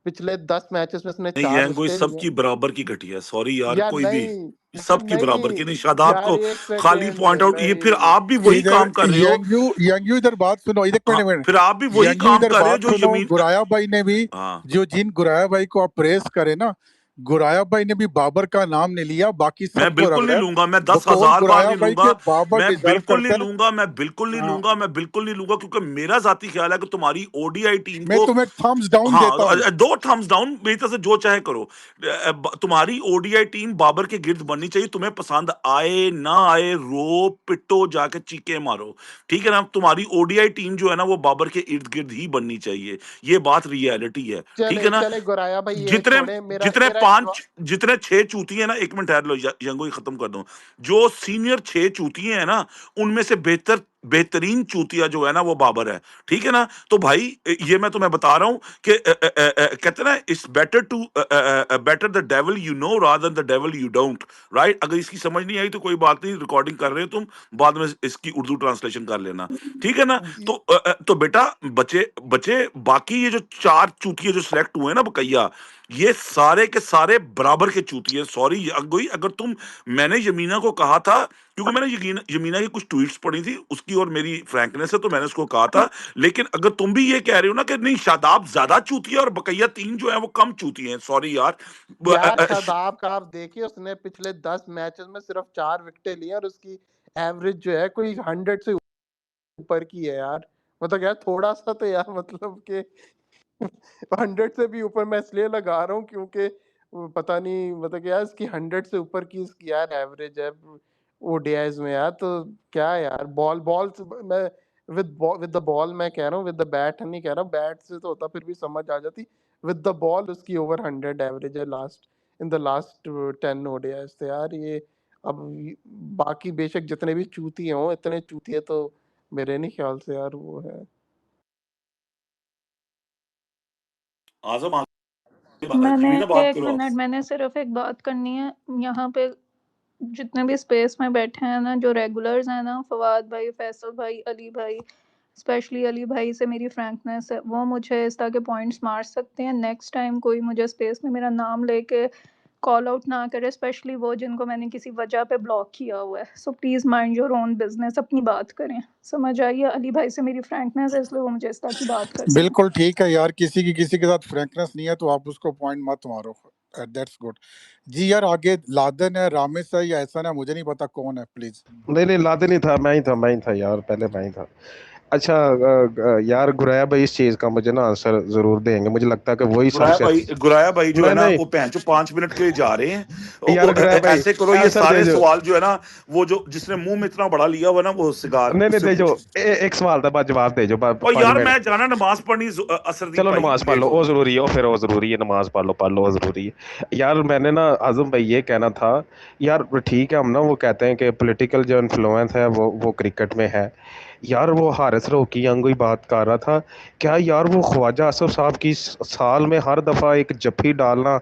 पिछले 10 मैचेस में उसने नहीं 4 ये कोई विकेटें ली हैं। सबकी बराबर की घटी है, सॉरी यार यार कोई भी नहीं सबकी बराबर की नहीं। शादाब यार को एक खाली सेकेंड पॉइंट आउट, ये फिर नहीं आप भी वही इधर काम कर रहे हो। यंगयू इधर बात सुनो, एक हाँ, मिनट फिर आप भी वही यंगयू काम इधर कर रहे हो बात जो सुनो। यमीन। गुराया भाई ने भी हाँ जिन गुराया भाई को आप प्रेस करे ना, गुराया भाई ने भी बाबर का नाम नहीं लिया, बाकी मैं सबको बिल्कुल नहीं रगड़ा। लूंगा, मैं बकौल 10,000 बार गुराया नहीं भाई लूंगा, के बाबर मैं डिजर्व बिल्कुल नहीं करते हैं। लूंगा, मैं बिल्कुल नहीं हाँ, लूंगा, मैं बिल्कुल नहीं लूंगा, क्योंकि मेरा जाती ख्याल है कि तुम्हारी ओडीआई टीम मैं को तुम्हें थम्स डाउन देता हूँ। हाँ 2 थम्स डाउन मेरी तरफ से जो चाहे करो। तुम्हारी ओडीआई टीम बाबर के गिर्द बननी चाहिए, तुम्हें पसंद आए ना आए, रो पिटो जाके चीखे मारो, ठीक है ना। तुम्हारी ओडीआई टीम जो है ना वो बाबर के इर्द गिर्द ही बननी चाहिए, ये बात रियलिटी है, ठीक है चले ना। चले गुराया भाई ये जितने छोड़े मेरा जितने मेरा एक पांच जितने 6 चूतिए ना, एक मिनट ठहर लो यंगो ही खत्म कर दूं। जो सीनियर 6 चूतिए हैं ना, उनमें से बेहतरीन चूतिया जो है ना वो बाबर है, ठीक है ना। तो भाई ये मैं तुम्हें बता रहा हूं कि कहते हैं ना it's better the devil you know rather the devil you don't, right. अगर इसकी समझ नहीं आई तो कोई बात नहीं, रिकॉर्डिंग कर रहे हो तुम, बाद में इसकी उर्दू ट्रांसलेशन कर लेना, ठीक है ना। तो बेटा बचे बचे बाकी ये जो 4 चूतिए जो सिलेक्ट हुए ना बकैया, ये सारे के सारे बराबर के चूतिए। सॉरी अगर तुम, मैंने यमीना को कहा था क्योंकि मैंने यमीना की कुछ ट्वीट्स पढ़ी थी उसकी और मेरी फ्रैंकनेस है, तो मैंने उसको कहा था। लेकिन अगर तुम भी ये कह रहे हो ना कि नहीं शादाब ज्यादा चूतिया और बकैया 3 जो है वो कम चूतिए हैं, सॉरी यार। यार शादाब का आप देखिए उसने पिछले 10 मैचेस में सिर्फ 4 विकेटें ली और उसकी एवरेज जो है कोई 100 से ऊपर की है यार। मतलब यार थोड़ा सा तो यार मतलब कि 100 से भी ऊपर मैं इसलिए लगा रहा हूँ क्योंकि पता नहीं मतलब कि यार इसकी 100 से ऊपर की इसकी यार एवरेज है ओडीआईज में यार। तो क्या यार बॉल मैं विद द बॉल मैं कह रहा हूँ, विद द बैट नहीं कह रहा, बैट से तो होता फिर भी समझ आ जाती। विद द बॉल उसकी ओवर 100 एवरेज है इन द लास्ट 10 ओडीआईज। तो यार ये अब बाकी बेशक जितने भी चूतिए हों, इतने चूतिए तो मेरे नहीं ख्याल से यार वो है। आजम आगे मैंने जीना बात एक करो आप। मिनट, मैंने सिर्फ एक बात करनी है। यहाँ पे जितने भी स्पेस में बैठे हैं ना, जो रेगुलर्स हैं ना, फवाद भाई, फैसल भाई, अली भाई, स्पेशली अली भाई से मेरी फ्रैंकनेस है, वो मुझे इस तरह के पॉइंट्स मार सकते हैं। नेक्स्ट टाइम कोई मुझे स्पेस में मेरा नाम लेके कॉल आउट ना करे, स्पेशली वो जिनको मैंने किसी वजह पे ब्लॉक किया हुआ है। So please mind your own business, अपनी बात करें। समझ आइए, अली भाई से मेरी फ्रैंकनेस है, इसलिए वो मुझे इस तरह की बात करते हैं। बिल्कुल ठीक है यार, किसी के साथ फ्रैंकनेस नहीं है तो आप उसको पॉइंट मत मारो। दैट्स गुड जी। यार आगे लादेन है, रामिस है या ऐसा ना, मुझे नहीं पता कौन है, प्लीज। नहीं लादेन ही था, मैं ही था यार, पहले मैं ही था। अच्छा यार गुराया भाई इस चीज का मुझे ना आंसर जरूर देंगे, मुझे लगता है कि वही सबसे गुराया भाई जो है ना नहीं वो 5 मिनट के लिए जा रहे हैं। यार गुराया भाई ऐसे करो, ये आंसर सारे दे दो। सवाल जो है ना, वो जो जिसने मुंह में इतना बड़ा लिया हुआ ना, वो सिगार नहीं उससे दे जो पूछो। एक सवाल था, बाद जवाब दे जो और 5 यार मिनट। मैं जाना नमाज पढ़नी, असरदीप चलो भाई नमाज पढ़ लेट लो, वो होगी। जरूरी है, फिर वो जरूरी है, नमाज पढ़ लो वो जरूरी है। यार मैंने ना आजम भाई ये कहना था, यार ठीक है, हम ना वो कहते हैं कि पॉलिटिकल जो इन्फ्लुएंस है वो क्रिकेट में है। यार वो हारिस रऊकी ही बात कर रहा था, क्या यार वो ख्वाजा आसिफ साहब की साल में हर दफा एक जफ्फी डालना